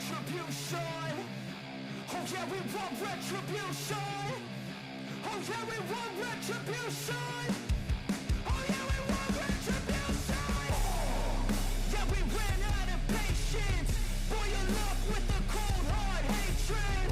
retribution. Oh yeah, we want retribution. Oh yeah, we want retribution. Oh yeah, we want retribution. Yeah, we ran out of patience. Boil up with the cold hard hatred.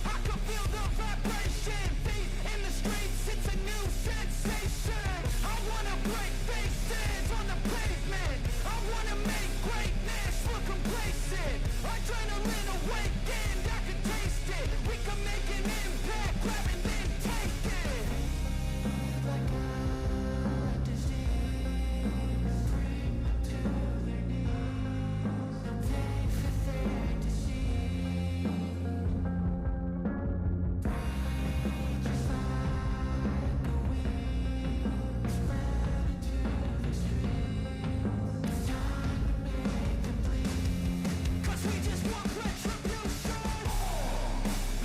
I can feel the vibration. Feet in the streets, it's a new sensation. I wanna break faces on the pavement. I wanna make greatness look complacent. Adrenaline awakened, I can taste it. We can make an impact, grab and then take it. Like a disease, bring them to their knees. Pay for their disease. Just like a weed, spread into the streets. Time to make them bleed. 'Cause we just want retribution.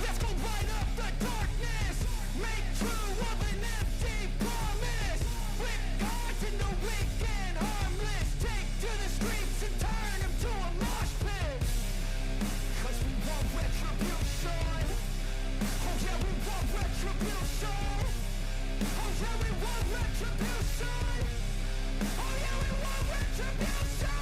Let's go light up the darkness. Make true of an empty promise. Flip cards in the weekend, harmless. Take to the streets and turn them to a mosh pit. 'Cause we want retribution. Oh yeah, we want retribution. Oh yeah, we want retribution. Oh yeah, we want retribution.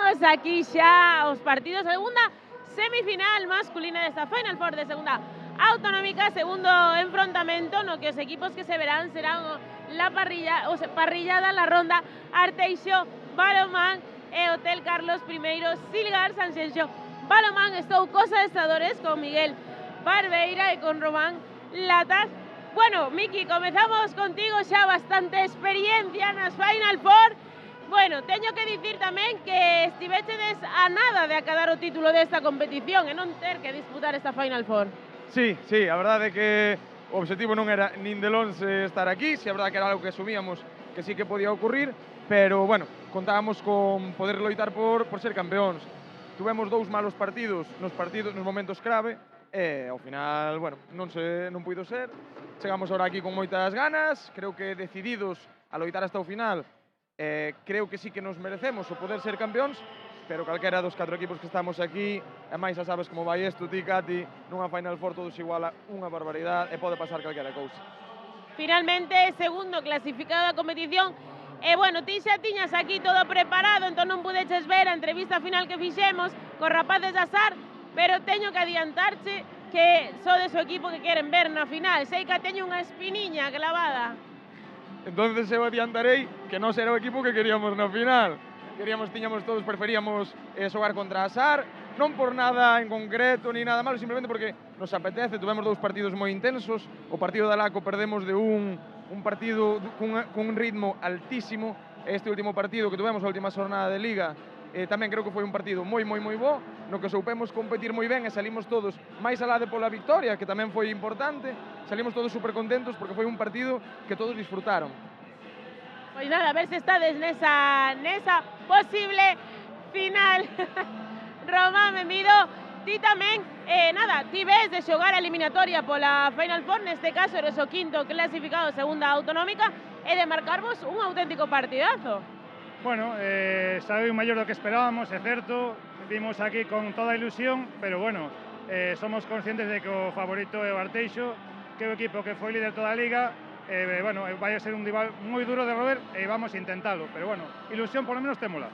Estamos aquí xa os partidos, segunda semifinal masculina desta Final Four de segunda autonómica, segundo enfrontamento no que os equipos que se verán serán la parrillada, la ronda Arteixo, Balomán e Hotel Carlos I, Silgar, Sanxenxo, Balomán. Estou cos adestradores, con Miguel Barbeira e con Román Latas. Bueno, Miki, comezamos contigo, xa bastante experiencia nas Final Four. Bueno, teño que dicir tamén que estivechedes a nada de acabar o título desta competición e non ter que disputar esta Final Four. Sí, a verdade é que o obxectivo non era nin de lonxe estar aquí, si a verdade que era algo que asumíamos que sí que podía ocurrir, pero, bueno, contábamos con poder loitar por ser campeóns. Tuvemos dous malos partidos nos momentos clave, e ao final, bueno, non puido ser. Chegamos ahora aquí con moitas ganas, creo que decididos a loitar hasta o final. Creo que sí que nos merecemos o poder ser campeóns, pero calquera dos 4 equipos que estamos aquí, e máis xa sabes como vai isto, ti, Cati, nunha Final Four todos igual a unha barbaridade e pode pasar calquera cousa. Finalmente, segundo clasificado da competición, e bueno, ti xa tiñas aquí todo preparado, entón non pudeches ver a entrevista final que fixemos cos rapaces da SAR, pero teño que adiantarche que sodes o equipo que queren ver na final. Sei que teño unha espiniña clavada. Entonces eu adiantarei que nós era o equipo que queríamos na final. Tiñamos todos, preferíamos xogar contra a SAR, non por nada en concreto ni nada malo, simplemente porque nos apetece, tuvemos 2 partidos moi intensos, o partido da Laco perdemos de un partido cun ritmo altísimo, este último partido que tuvemos, a última xornada de Liga, tamén creo que foi un partido moi bo, no que soupemos competir moi ben e salimos todos máis alá de pola victoria, que tamén foi importante, salimos todos super contentos porque foi un partido que todos disfrutaron. Pois nada, a ver se estades nesa posible final. Román Benvido, ti tamén, nada, ti ves de xogar a eliminatoria pola Final Four, neste caso eres o quinto clasificado segunda autonómica, e de marcarvos un auténtico partidazo. Bueno, saiu maior do que esperábamos, é certo, vimos aquí con toda a ilusión, pero bueno, somos conscientes de que o favorito é o Arteixo, que é o equipo que foi líder toda a Liga, bueno, vai a ser un rival moi duro de roer e vamos a intentalo, pero bueno, ilusión por lo menos témola.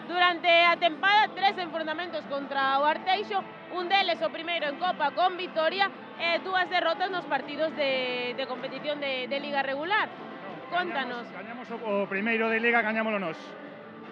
Durante a tempada, 3 enfrontamentos contra o Arteixo, un deles o primeiro en Copa con vitoria e 2 derrotas nos partidos de competición de Liga regular. Contanos. Gañamos o primeiro de Liga, gañámoslo nós.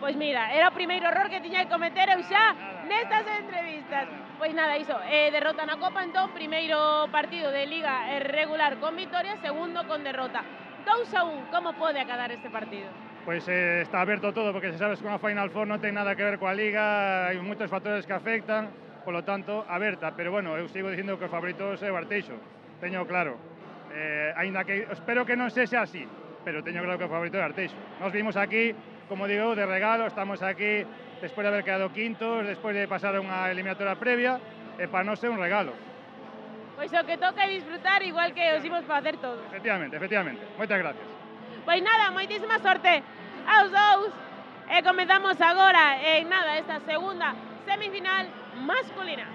Pois mira, era o primeiro error que tiña que cometer eu xa nestas entrevistas. Pois nada, iso, derrota na Copa, entón, primeiro partido de Liga regular con vitoria, segundo con derrota. 2-1, como pode acabar este partido? Pois está aberto todo, porque se sabes que unha Final Four non ten nada que ver coa Liga, hai moitos factores que afectan, polo tanto, aberta, pero bueno, eu sigo dicindo que o favorito é o Arteixo, teño claro. Aínda que espero que non sexa así, pero teño claro que o favorito é o Arteixo. Nos vimos aquí, como digo, de regalo, estamos aquí despois de haber quedado quintos, despois de pasar unha eliminatoria previa, e para non ser un regalo. Pois o que toca é disfrutar igual que os imos facer todos. Efectivamente. Moitas gracias. Pois nada, moitísima sorte aos dous. E comezamos agora en nada esta segunda semifinal masculina.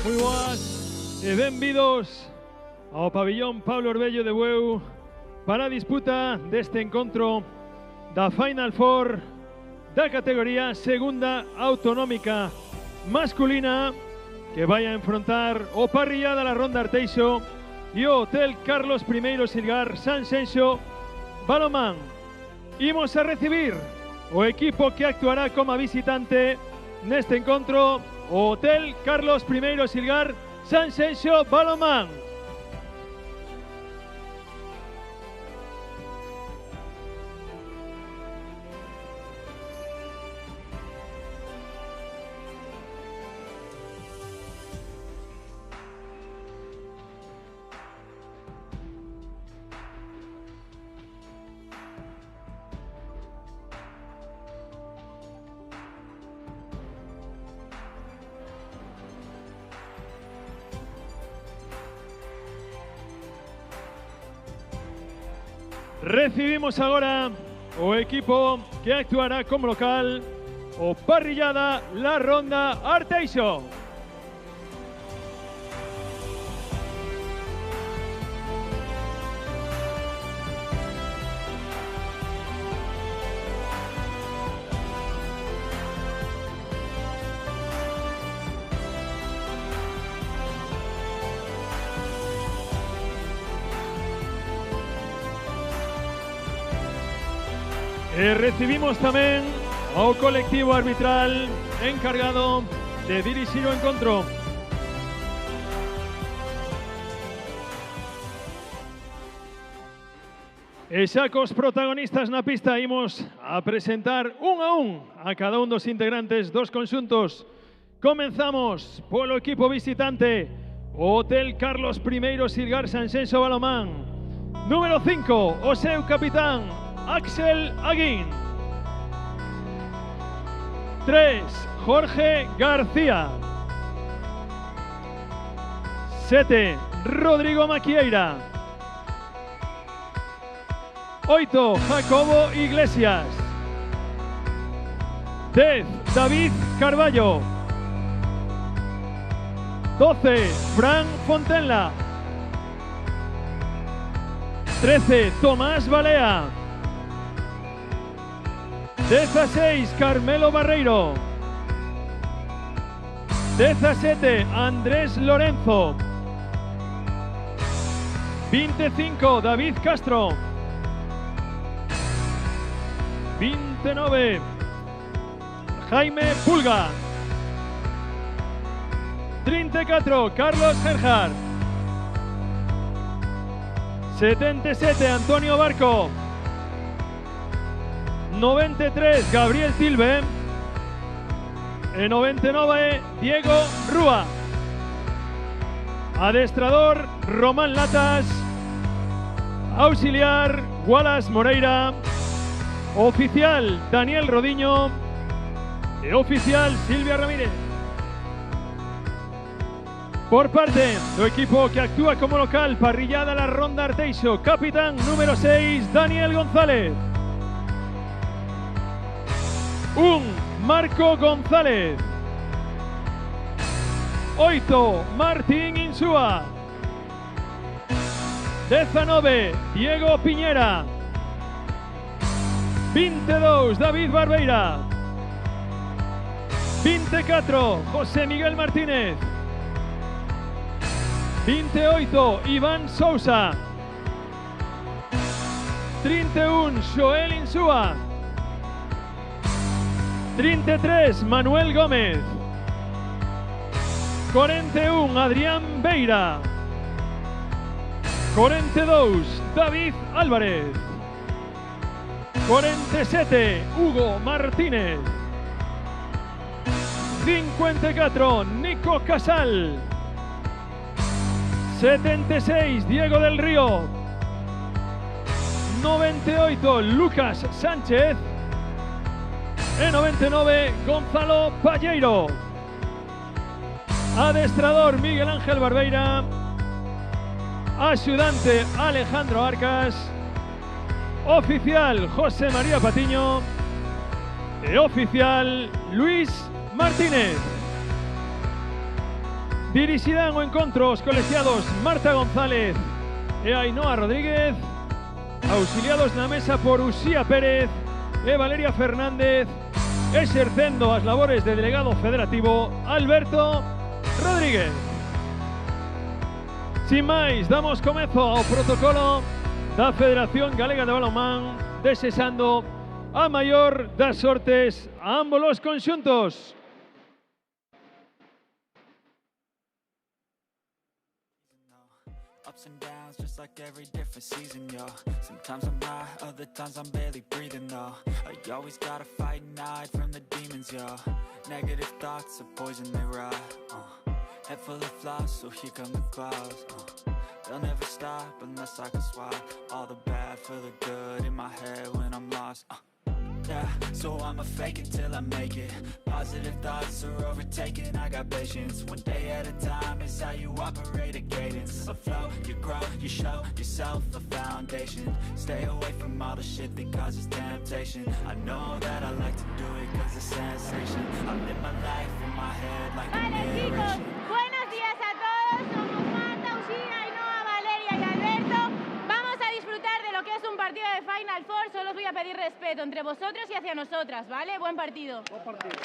Moi boas e benvidos ao pabillón Pablo Orbello de Bueu para a disputa deste encontro da Final Four da categoría segunda autonómica masculina que vai a enfrontar o Parrillada La Ronda Arteixo e o Hotel Carlos I Silgar Sanxenxo Balomán. Imos a recibir o equipo que actuará como visitante neste encontro, o Hotel Carlos I Silgar Sanxenxo Balomán. Recibimos agora o equipo que actuará como local, o Parrillada La Ronda Arteixo. E recibimos tamén ao colectivo arbitral encargado de dirixir o encontro. E xa cos protagonistas na pista imos a presentar un a cada un dos integrantes dos conxuntos. Comenzamos polo equipo visitante, o Hotel Carlos I Silgar Sanxenxo Balomán. Número 5, o seu capitán, Axel Aguín. 3, Jorge García. 7, Rodrigo Maquieira. 8, Jacobo Iglesias. 10, David Carballo. 12, Fran Fontenla. 13, Tomás Balea. 16, Carmelo Barreiro. 17, Andrés Lorenzo. 25, David Castro. 29, Jaime Pulga. 34, Carlos Gerhard. 77, Antonio Barco. 93, Gabriel Tilbe. E 99, Diego Rúa. Adestrador, Román Latas. Auxiliar, Wallace Moreira. Oficial, Daniel Rodiño. E oficial, Silvia Ramírez. Por parte do equipo que actúa como local, Parrillada La Ronda Arteixo, capitán número 6, Daniel González. 1, Marco González. 8, Martín Insúa. 19, Diego Piñera. 22, David Barbeira. 24, José Miguel Martínez. 28, Iván Sousa. 31, Joel Insúa. 33, Manuel Gómez. 41, Adrián Beira. 42, David Álvarez. 47, Hugo Martínez. 54, Nico Casal. 76, Diego del Río. 98, Lucas Sánchez. E 99, Gonzalo Palleiro. Adestrador, Miguel Ángel Barbeira. Ayudante, Alejandro Arcas. Oficial, José María Patiño. E oficial, Luis Martínez. Dirixirán o encontro os colexiados Marta González e Ainhoa Rodríguez, auxiliados na mesa por Uxía Pérez e Valeria Fernández, exercendo as labores de delegado federativo Alberto Rodríguez. Sin máis, damos comezo ao protocolo da Federación Galega de Balonmán, desexando a maior das sortes a ambos os conxuntos. Ups and downs, just like every different season, yo. Sometimes I'm high, other times I'm barely breathing, though. I always gotta fight and hide from the demons, yo. Negative thoughts are poison, they rot. Head full of flies, so here come the clouds. They'll never stop unless I can swap all the bad for the good in my head when I'm lost. Yeah, so I'ma fake it till I make it. Positive thoughts are overtaken, I got patience. One day at a time is how you operate a cadence. A flow, you grow, you show yourself a foundation. Stay away from all the shit that causes temptation. I know that I like to do it cause it's sensation. I live my life in my head like a Vale, chicos, narration. buenos días a todos. Somos Marta, Uxía, Ainhoa, Valeria y Alberto. Vamos a disfrutar de lo que es un partido de Final Four. Solo os voy a pedir respeto entre vosotros y hacia nosotras, ¿vale? Buen partido. Buen partido.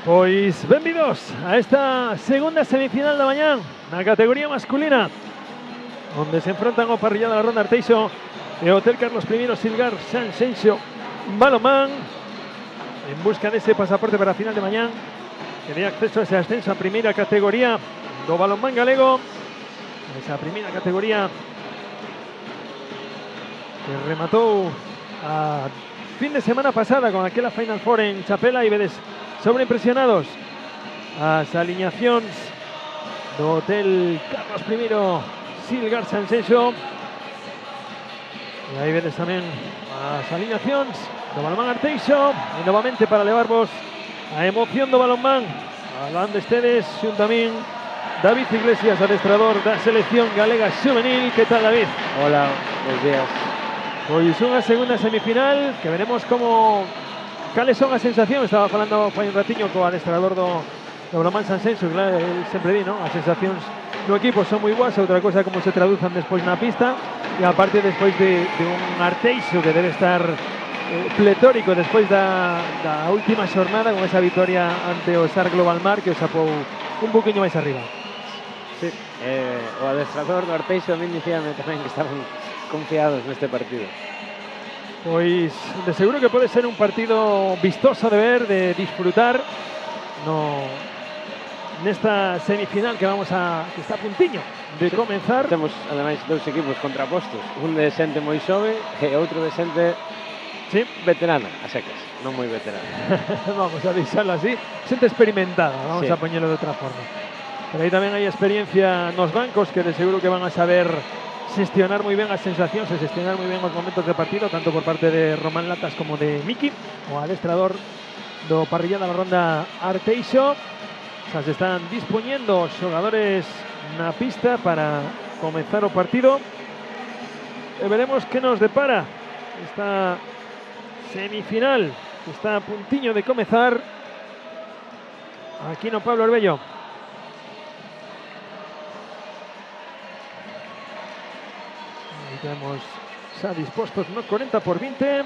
Pois benvidos a esta segunda semifinal da mañán na categoría masculina, onde se enfrontan o parrillado da Ronda Arteixo e o Hotel Carlos I Silgar Sanxenxo Balonmán en busca dese pasaporte para a final de mañán que dé acceso a ese ascenso a primeira categoría do balonmán galego, esa primeira categoría que rematou a fin de semana pasada con aquela Final Four en Chapela e vedes sobreimpresionados as aliñacións do Hotel Carlos I Silgar Sanxenxo e aí vedes tamén as aliñacións do balonmán Arteixo e novamente para levarvos a emoción do balonmán alando estedes xunto a min David Iglesias, adestrador da selección galega xuvenil. Que tal, David? Hola, buenos días. Pois unha segunda semifinal que veremos como cales son as sensacións. Estaba falando fai un ratiño co adestrador do balonmán Sanxenxo, claro, el sempre di, non? As sensacións no equipo son moi boas, outra cosa como se traduzan despois na pista e aparte despois de un Arteixo que debe estar pletórico despois da última xornada con esa vitoria ante o SAR Global Mar que o xapou un poquinho máis arriba. Sí, o adestrador do Arteixo a mí dicíame tamén que estaban confiados neste partido. Pois de seguro que pode ser un partido vistoso de ver, de disfrutar nesta semifinal que está a puntiño de comenzar. Temos ademais dous equipos contrapostos, un de xente moi xove e outro de xente veterana, a secas, non moi veterana. Vamos a deixarlo así, xente experimentada, vamos a poñelo de outra forma. Pero aí tamén hai experiencia nos bancos que de seguro que van a saber xestionar moi ben as sensacións e xestionar moi ben os momentos de partido, tanto por parte de Román Latas como de Miki, o adestrador do parrillada da Ronda Arteixo. Se están dispoñendo os xogadores na pista para comenzar o partido e veremos que nos depara esta semifinal que está a puntiño de comezar aquí no Pablo Orbello. Aí temos xa dispostos no 40-20.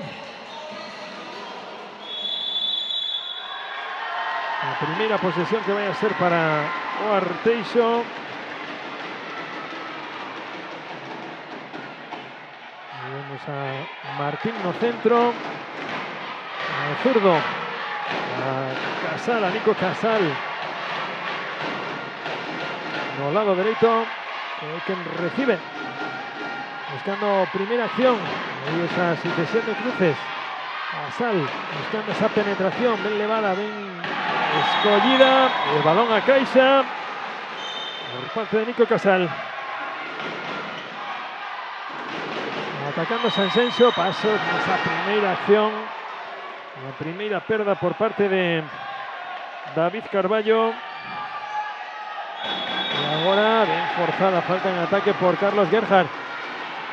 A primeira posesión que vai a ser para o Arteixo. Vemos a Martín no centro, a zurdo, a Casal, a Nico Casal no lado dereito, que é quen recibe, buscando primeira acción, aí esa sucesión de cruces. Casal buscando esa penetración ben levada, ben escollida, el balón a caixa por parte de Nico Casal. Atacando Sanxenxo, paso nesa primeira acción. A primeira perda por parte de David Carballo. Y agora ben forzada falta en ataque por Carlos Gerhard.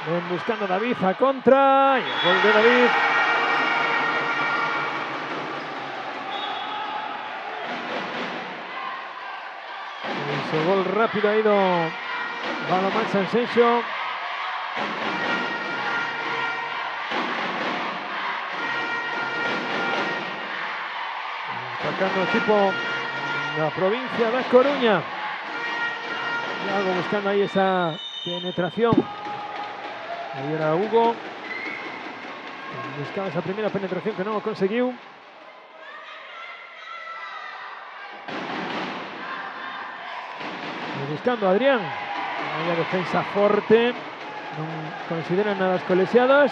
Ven buscando a David a contra. E o gol de David. En su gol rápido ha ido Balonmán Sanxenxo. Atacando el equipo de la provincia de Coruña. Iago buscando ahí esa penetración. Ahí era Hugo. Buscaba esa primera penetración que no lo consiguió. Y buscando a Adrián. Vaya defensa fuerte. No consideran nada los colegiados.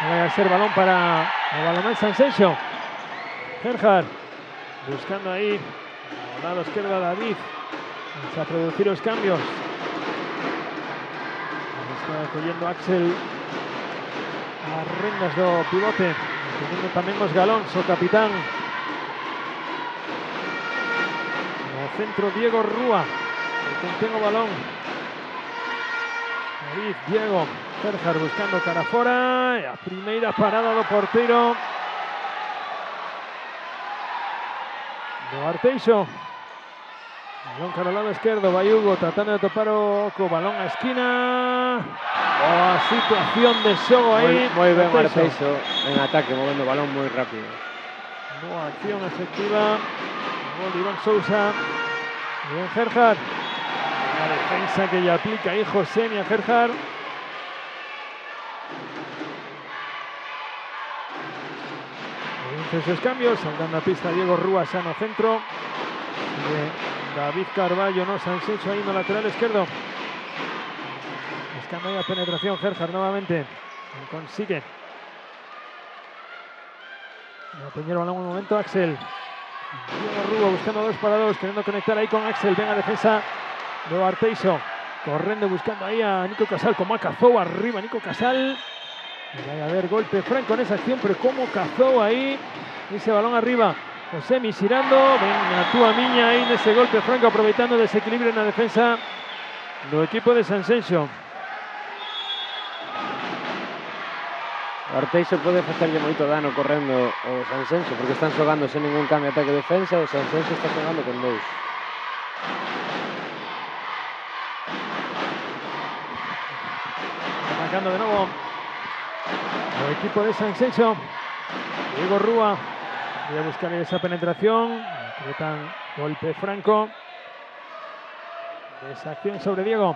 Va a ser balón para el Balonmán Sanxenxo. Gerhard buscando ahí al lado izquierdo a David. Vamos a producir los cambios. Está cogiendo Axel as rendas do pivote, teniendo tamén os galóns o capitán. No centro Diego Rúa, el que ten o balón. David, Diego, Gerhard buscando cara fora, e a primeira parada do porteiro do Arteixo. Balón cara ao lado esquerdo, vai Hugo tratando de topar o oco, balón a esquina. Boa situación de xogo aí. Moi ben Arteixo en ataque, movendo o balón moi rápido. Boa acción efectiva. Gol de Iván Sousa. Bien Gerhard. La defensa que ya aplica ahí José a Gerhard. Comienzan sus cambios, saltando a pista Diego Rúa, sano centro. David Carballo, no Sanxenxo ahí en el lateral izquierdo. Buscando ahí la penetración, Gerhard nuevamente. Consigue. Va a tener el balón un momento Axel. Diego Rúa buscando 2 para 2, queriendo conectar ahí con Axel. Venga defensa de Arteixo. Corriendo buscando ahí a Nico Casal, como ha cazado arriba Nico Casal. Va a haber golpe franco en esa acción, pero como cazó ahí ese balón arriba. José girando, venga tú a miña aí nese golpe franco, aproveitando o desequilibrio na defensa do equipo de Sanxenxo. Arteixo pode facerlle moito dano correndo o Sanxenxo, porque están xogando sen ningún cambio ataque-defensa, o Sanxenxo está xogando con 2. Atacando de novo o equipo de Sanxenxo. Diego Rúa. Voy a buscar esa penetración. Concretan golpe franco. Esa acción sobre Diego.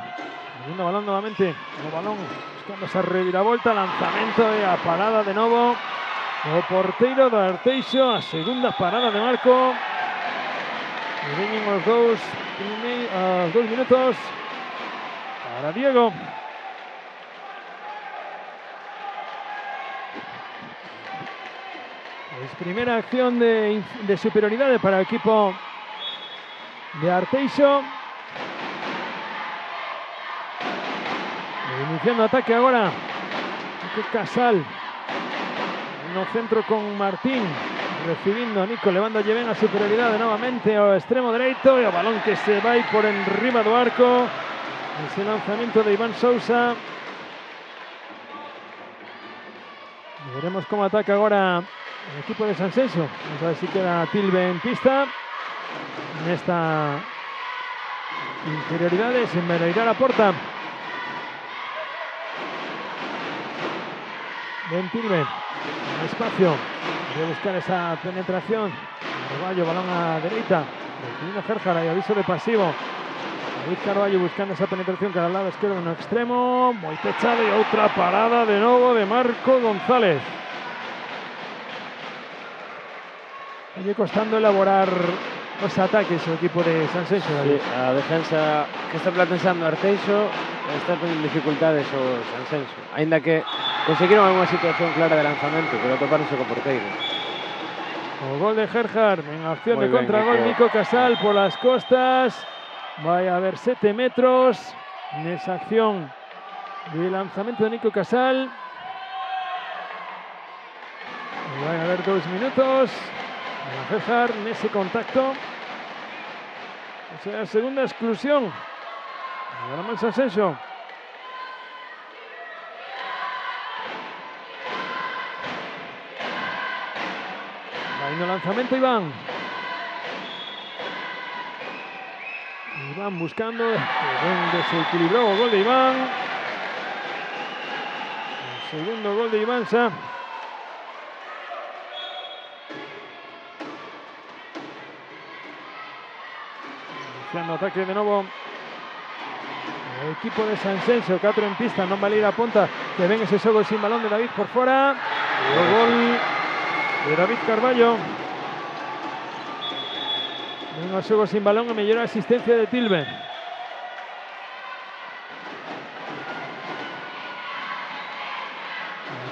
Viendo balón nuevamente. El balón buscando esa reviravolta. Lanzamiento de a parada de nuevo. O porteiro do Arteixo. A segunda parada de Marco. Y vienen los 2 minutos para Diego. Es primera acción de superioridad para el equipo de Arteixo. Iniciando ataque ahora. Nico Casal. No centro con Martín. Recibiendo a Nico, levando a Lleven a superioridad nuevamente ao extremo dereito. Y el balón que se va ahí por enriba do arco. Ese lanzamiento de Iván Sousa. Veremos cómo ataca ahora el equipo de Sanxenxo. Vamos a ver si queda Tilbe en pista. En esta inferioridad es envereirar a porta. Ben Tilbe. En espacio. Voy a buscar esa penetración. Carballo, balón a derecha. Recibiendo Gerhard, hay aviso de pasivo. David Carballo buscando esa penetración que al lado izquierdo en el extremo. Muy pechado y otra parada de nuevo de Marco González. Sigue costando elaborar los ataques el equipo de Sanxenxo. Sí, a defensa que está planteando Arteixo está teniendo dificultades o Sanxenxo. Ainda que conseguiron alguna situación clara de lanzamento, pero toparonse co porteiro. O gol de Gerhard en acción Muy de bien, contragol. Nico Casal por las costas. Va a haber 7 metros en esa acción de lanzamiento de Nico Casal. Y van a haber 2 minutos para César en ese contacto. O sea, segunda exclusión. Ahora más Asensio. Ahí no lanzamiento Iván. Iván buscando. Buen desequilibrado. Gol de Iván. El segundo gol de Ivansa. Iniciando ataque de nuevo. El equipo de Sanxenxo, 4 en pista, non vale ir a punta, que ven ese xogo sin balón de David por fora. O gol de David Carballo. Ven o xogo sin balón e mellor asistencia de Tilbe.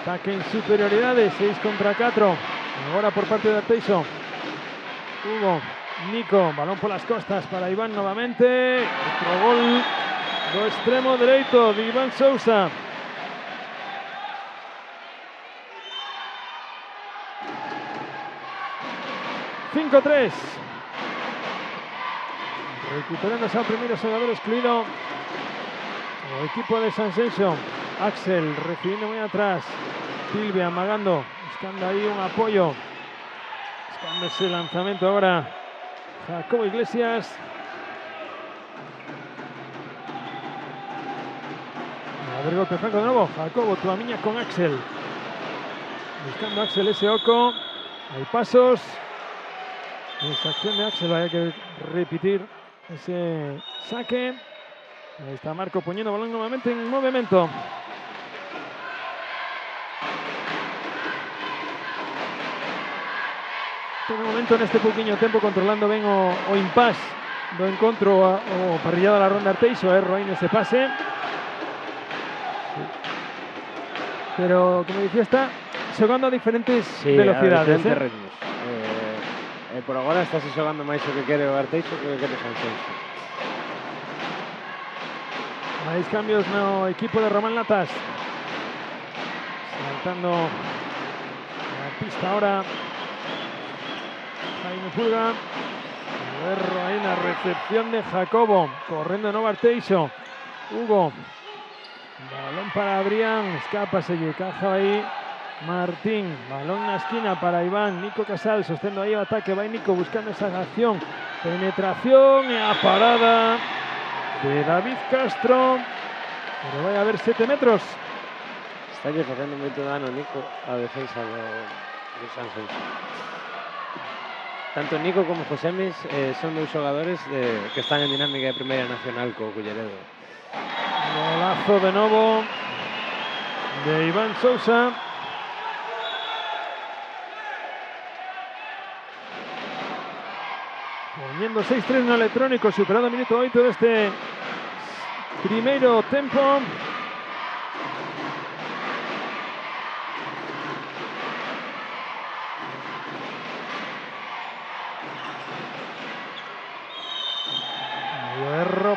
Ataque en superioridade, 6 contra 4. Agora por parte de Arteixo. Hugo, Nico, balón por las costas para Iván novamente. Otro gol do extremo dereito de Iván Sousa. ...5-3... recuperándose ao primeiro xogador excluído o equipo de Sanxenxo. Axel recibiendo muy atrás, Tilbe amagando, buscando ahí un apoyo, buscando ese lanzamiento ahora Jacobo Iglesias. A ver, golpe franco de nuevo. Jacobo Tuamiña con Axel. Buscando Axel ese oco. Hay pasos. Esa acción de Axel, hay que repetir ese saque. Ahí está Marco poniendo balón nuevamente en movimiento. De momento neste pouquiño tempo controlando ben o impás do encontro o parrillado da ronda Arteixo. Erro aí nese pase. Pero, como dicía, está xogando a diferentes velocidades. A diferentes ritmos. Por agora está xogando máis o que quere o Arteixo que o que quere o Sanxenxo. Máis cambios no equipo de Román Latas. Saltando a pista ahora Jaime Pulga. Erro aí na recepción de Jacobo. Correndo de novo Arteixo. Hugo. Balón para Adrián, escapa, se lle caja aí Martín, balón na esquina para Iván, Nico Casal sostendo aí o ataque, vai Nico buscando esa acción, penetración e a parada de David Castro, pero vai a haber 7 metros. Está lle facendo moito dano Nico a defensa do Sanxenxo. Tanto Nico como Josemis son dous xogadores que están en dinámica de Primeira Nacional co Culleredo. Golazo de nuevo de Iván Sousa. Poniendo 6-3 no electrónico, superado el minuto 8 de este primeiro tempo.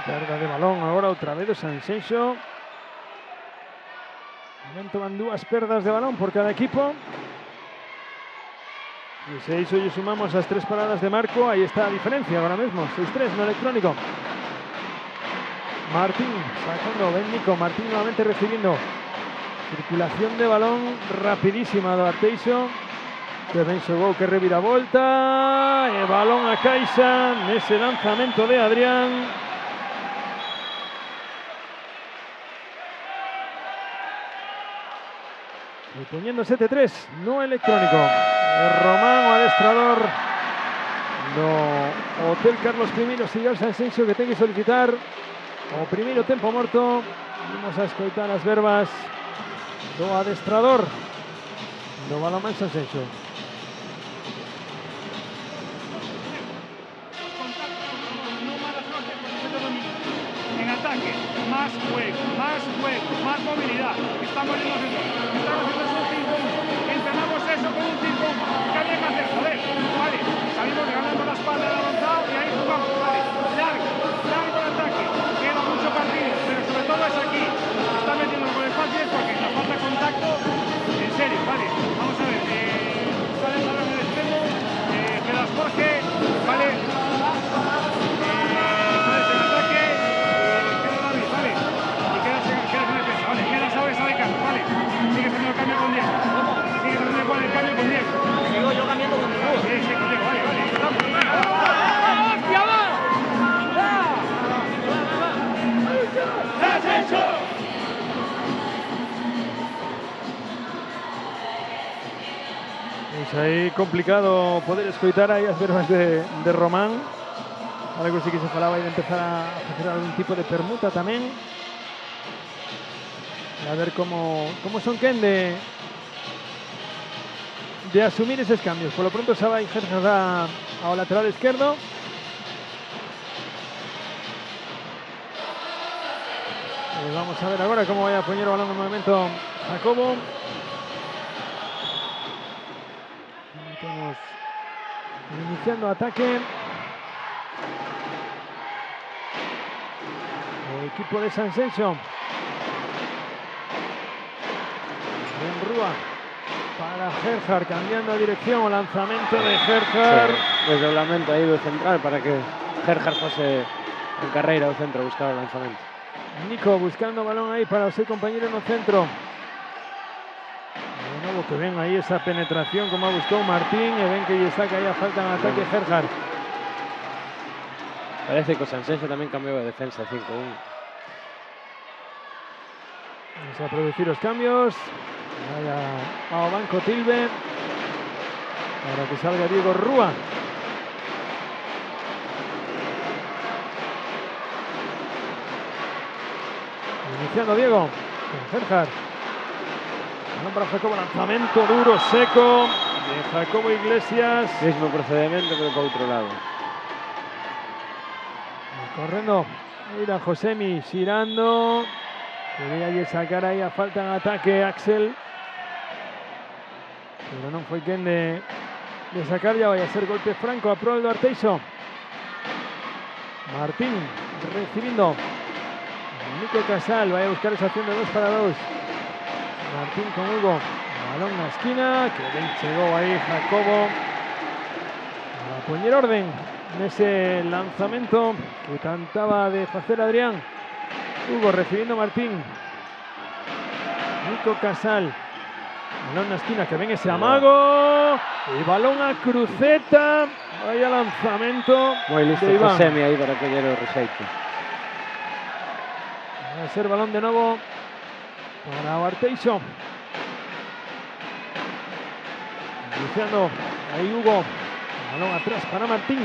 Perda de balón ahora outra vez de Sanxenxo. De momento van 2 perdas de balón por cada equipo. Y se hizo y sumamos las 3 paradas de Marco, ahí está la diferencia ahora mismo. 6-3 no electrónico. Martín sacando, ven Nico, Martín nuevamente recibiendo. Circulación de balón rapidísima do Arteixo. Que ben xogou, que reviravolta. E balón a Caixa nese lanzamento de Adrián. Y poniendo 7-3 no electrónico. Román, o adestrador do Hotel Carlos I, señor Sanxenxo, que ten que solicitar o primeiro tempo morto. Vamos a escoitar as verbas do adestrador do Balonmán Sanxenxo. En ataque, más juego, más movilidad. Estamos haciendo un 5-1. Entrenamos eso con un 5-1. ¿Qué había que hacer? Joder, vale. Salimos ganando la espalda del avanzado y ahí jugamos, vale. Largo el ataque. Queda mucho partido, pero sobre todo es aquí. Está metiendo Pois aí complicado poder escoitar aí as verbas de Román. Algo sí que se falaba aí de empezar a facer algún tipo de permuta tamén. E a ver como son quen de asumir eses cambios. Por lo pronto Saba e Gerhard ao lateral esquerdo. E vamos a ver agora como vai a poñer o balón no movimento Jacobo. Estamos iniciando ataque. El equipo de Sanxenxo. Bien Rúa para Gerhard, cambiando a dirección, o lanzamento de Gerhard. Sí, desdoblamento aí do central para que Gerhard fose en carreira ao centro a buscar o lanzamento. Nico buscando balón aí para o seu compañero no centro. De novo que ven aí esa penetración como ha buscado Martín e ven que lle saca aí a falta en ataque Gerhard. Parece que o Sanxenxo tamén cambiou a defensa 5-1. Vamos a producir os cambios. Vaya ao banco Tilbe para que salga Diego Rúa. Iniciando Diego con Gerhard. Balón para Jacobo, lanzamento duro, seco de Jacobo Iglesias. Mismo procedimento pero para outro lado. Correndo, mira Josemi xirando. Quería sacar aí a falta en ataque Axel, pero non foi quen de sacar. Ya vai a ser golpe franco a prol do Arteixo. Martín recibindo. Nico Casal vai a buscar esa acción de 2 para 2. Martín con Hugo, balón na esquina, que ben chegou aí Jacobo a poñer orden nese lanzamento que tentaba de facer Adrián. Hugo recibiendo Martín. Nico Casal. Balón na esquina, que ven ese amago. Y balón a cruceta. Vaya lanzamento. Moi listo de Iván. Josemi aí para coller o rexeito. Va a ser balón de novo para o Arteixo. Iniciando ahí Hugo. Balón atrás para Martín.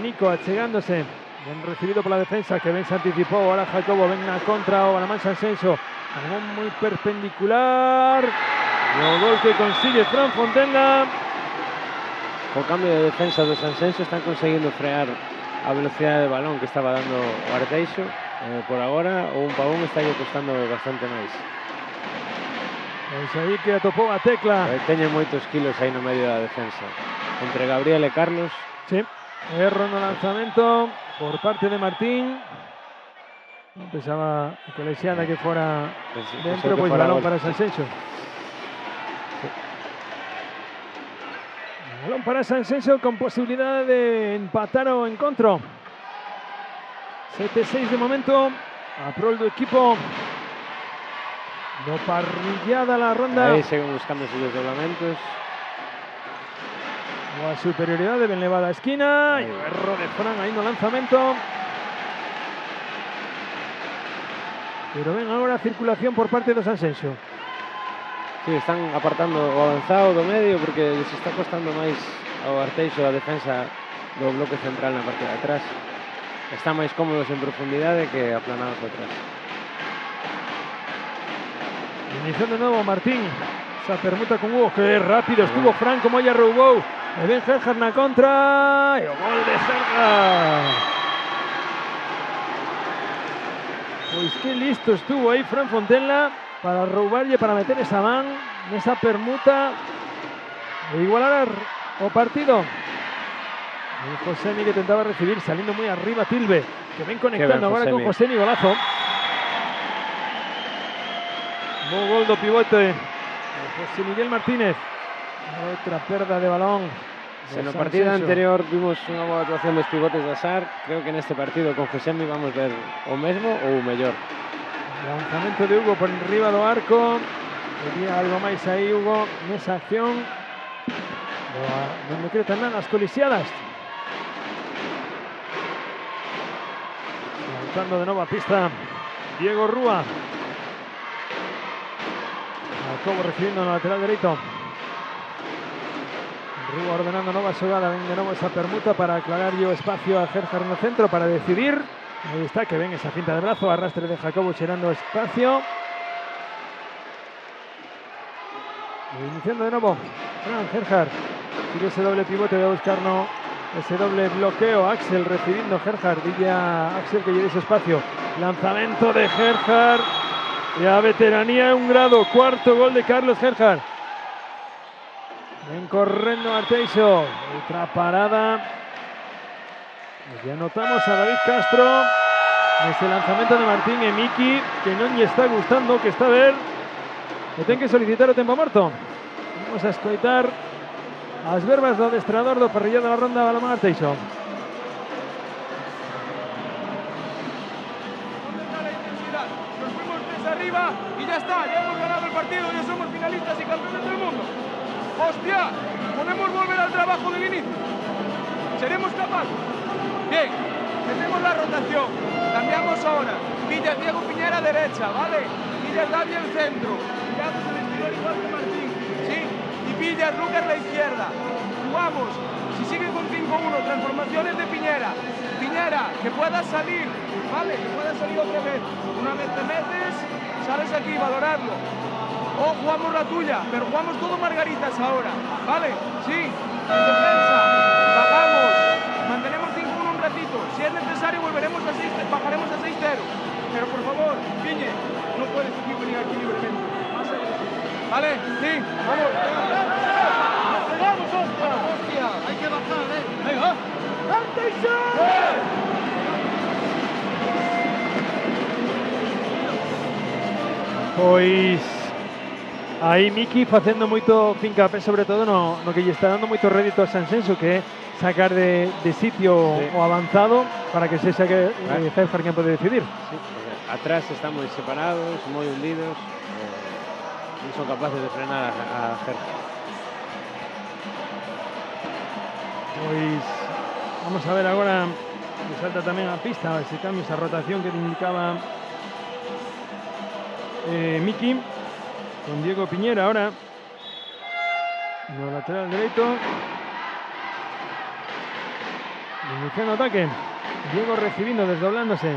Nico achegándose, bien recibido por la defensa, que ben se anticipou. Ahora Jacobo ven na contra o Balamán Sanxenxo, algo moi perpendicular, e o gol que consigue Fran Fontenla. Co cambio de defensa do Sanxenxo están conseguindo frear a velocidade de balón que estaba dando o Arteixo. Por agora o 1-1 está lle costando bastante máis. Pois aí que atopou a tecla. Teñen moitos kilos aí no medio da defensa, entre Gabriel e Carlos. Sí. Erro no lanzamento por parte de Martín. Pensaba que Lexiana que fuera dentro, pois balón para Sanxenxo. Balón para Sanxenxo con posibilidad de empatar o encontro. 7-6 de momento a prol do equipo do Parrillada la ronda. Aí seguen buscando os desdoblamentos. Boa superioridade, ben levada a esquina. E o erro de Fran aí no lanzamento. Pero ven agora a circulación por parte do Sanxenxo. Sí, están apartando o avanzado do medio porque les está costando máis ao Arteixo a defensa do bloque central na parte de atrás. Están máis cómodos en profundidade que aplanados atrás. Iniciando de novo Martín. Esa permuta con Hugo, que rápido estuvo Fran, como ella roubou. E ven Gerhard na contra. E o gol de Gerhard. Pois que listo estuvo aí Fran Fontenla para roubarlle, para meter esa man nesa permuta e igualar o partido. E Josemi que tentaba recibir, saliendo muy arriba Tilbe, que ven conectando agora con Josemi, golazo. Bo gol do pivote José Miguel Martínez. Outra perda de balón. Se no partido anterior vimos unha boa actuación dos pivotes da SAR, creo que neste partido con Josemi vamos ver o mesmo ou o mellor. Lanzamento de Hugo por enriba do arco. Quería algo máis aí Hugo nesa acción. Non me creo tan nada as colisiadas. Saltando de novo a pista Diego Rúa. Jacobo recibiendo en el lateral derecho. Rúa ordenando nova xogada, ven de novo esa permuta para aclarar o espacio a Gerhard no centro para decidir. Aí está, que ven esa finta de brazo, arrastre de Jacobo xerando espacio. E iniciando de novo Fran Gerhard, sigue ese doble pivote, voy a buscar ese doble bloqueo. Axel recibiendo Gerhard, dille a Axel que lleve ese espacio. Lanzamiento de Gerhard y a veteranía 1 grado, cuarto gol de Carlos Gerhard. Ven correndo Arteixo, otra parada. Y ya notamos a David Castro ese lanzamiento de Martín e Miki que non lle está gustando, que está a ver que ten que solicitar o tempo morto. Vamos a escoitar as verbas do adestrador do parrillado da ronda Balomán Arteixo. ¿Dónde está la intensidad? Nos fuimos desde arriba y ya está, ya hemos ganado el partido, ya somos finalistas y campeones del mundo. ¡Hostia! ¿Podemos volver al trabajo del inicio? ¿Seremos capaces? Bien, hacemos la rotación. Cambiamos ahora. Villas Diego Piñera derecha, ¿vale? Villas Davi el centro. Villas el exterior igual que Martín. ¿Sí? Y Villas Lucas la izquierda. Jugamos. Si sigue con 5-1, transformaciones de Piñera. Piñera, que puedas salir, ¿vale? Que puedas salir otra vez. Una vez te metes, sales aquí, valorarlo. O jugamos la tuya, pero jugamos todo margaritas ahora, ¿vale? Sí, en defensa, bajamos, mantenemos 5-1 un ratito, si es necesario volveremos a 6, bajaremos a 6-0, pero por favor, Piñe, no puedes aquí venir aquí libremente, más agresivo, ¿vale? Sí, vamos, vamos, hostia, hay que bajar, venga, Pois aí Miki facendo moito fincapé sobre todo no que lle está dando moito rédito a Sansenso, que é sacar de sitio o avanzado para que sexa que Gerhard quen pode decidir. Sí, atrás están moi separados, moi hundidos, non son capaces de frenar a Gerhard. Pois vamos a ver agora que salta tamén a pista ese cambio, esa rotación que indicaba Miki con Diego Piñera ahora no lateral derecho, iniciando ataque. Diego recibiendo, desdoblándose,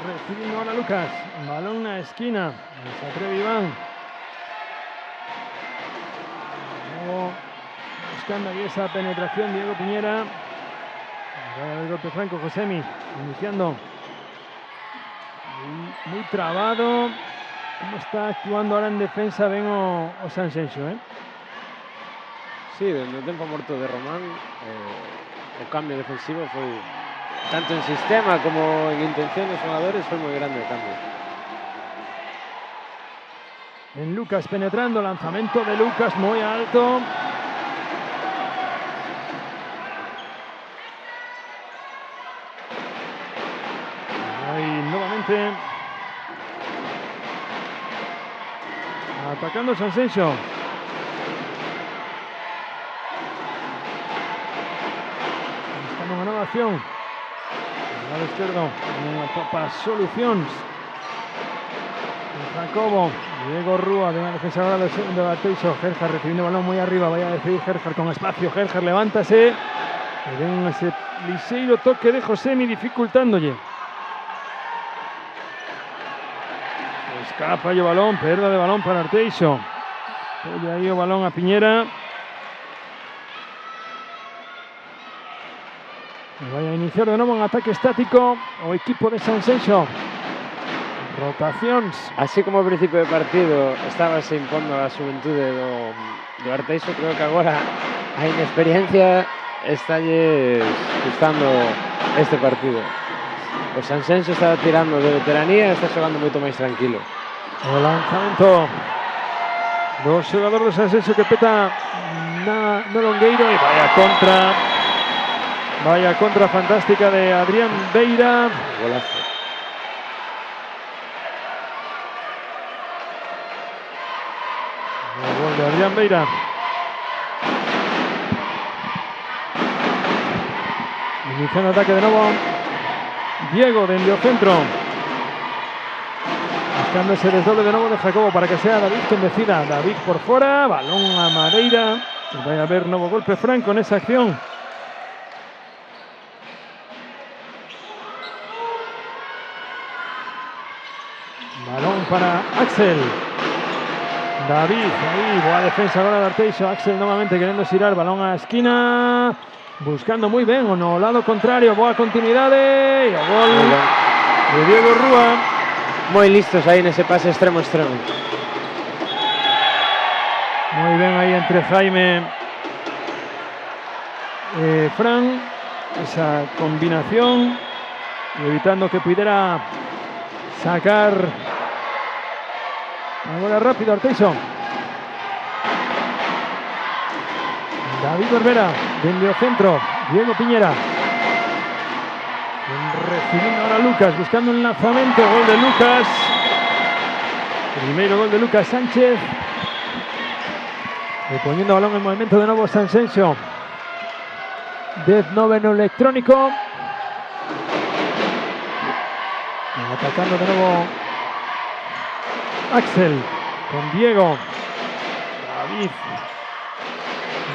recibiendo ahora Lucas, balón a esquina, se atreve Iván, luego buscando ahí esa penetración Diego Piñera, el golpe franco Josemi, iniciando. Muy trabado. Como está actuando ahora en defensa ben o Sansenso, Sí, no tempo morto de Román, o cambio defensivo foi tanto en sistema como en intención dos jugadores, foi moi grande o cambio. En Lucas penetrando, lanzamiento de Lucas muy alto. Ahí nuevamente atacando Sansenso. Está nunha nova acción. Al lado izquierdo, unha topa solucións. Jacobo, Diego Rúa de una defensa ahora de Arteixo. Gerhard recibiendo el balón muy arriba, vaya a decidir Gerhard con espacio. Gerhard levántase y ven ese liseiro toque de Josemi dificultándolle. Escapa el balón, perda de balón para Arteixo. Pone ahí el balón a Piñera. Y vaya a iniciar de nuevo un ataque estático o equipo de Sansenso. Rotacións. Así como ao principio do partido estaba se impondo a xuventude do Arteixo, creo que agora a inexperiencia estalle gustando este partido. O Sansenso está tirando de veteranía e está xogando moito máis tranquilo. O lanzamento do xogador do Sansenso que peta no longueiro e vaya contra fantástica de Adrián Beira. Golazo. El gol de Adrián Beira. Iniciando ataque de nuevo Diego de centro. buscando ese desdoble de nuevo de Jacobo para que sea David quien decida. David por fuera, balón a Madeira. Y vaya a haber nuevo golpe franco en esa acción. Balón para Axel. David, ahí, buena defensa ahora de Arteixo. Axel nuevamente queriendo girar, balón a esquina. Buscando muy bien, o no, lado contrario, boa continuidad y gol de Diego Rúa. Muy listos ahí en ese pase extremo-extremo. Muy bien ahí entre Jaime Fran, esa combinación, y evitando que pudiera sacar ahora rápido Arteixo. David Orbera, desde el centro, Diego Piñera. Recibiendo ahora Lucas, buscando un lanzamiento, gol de Lucas. Primero gol de Lucas Sánchez. Y poniendo balón en movimiento de nuevo Sansencio. 10-9 electrónico. Y atacando de nuevo Axel con Diego. David.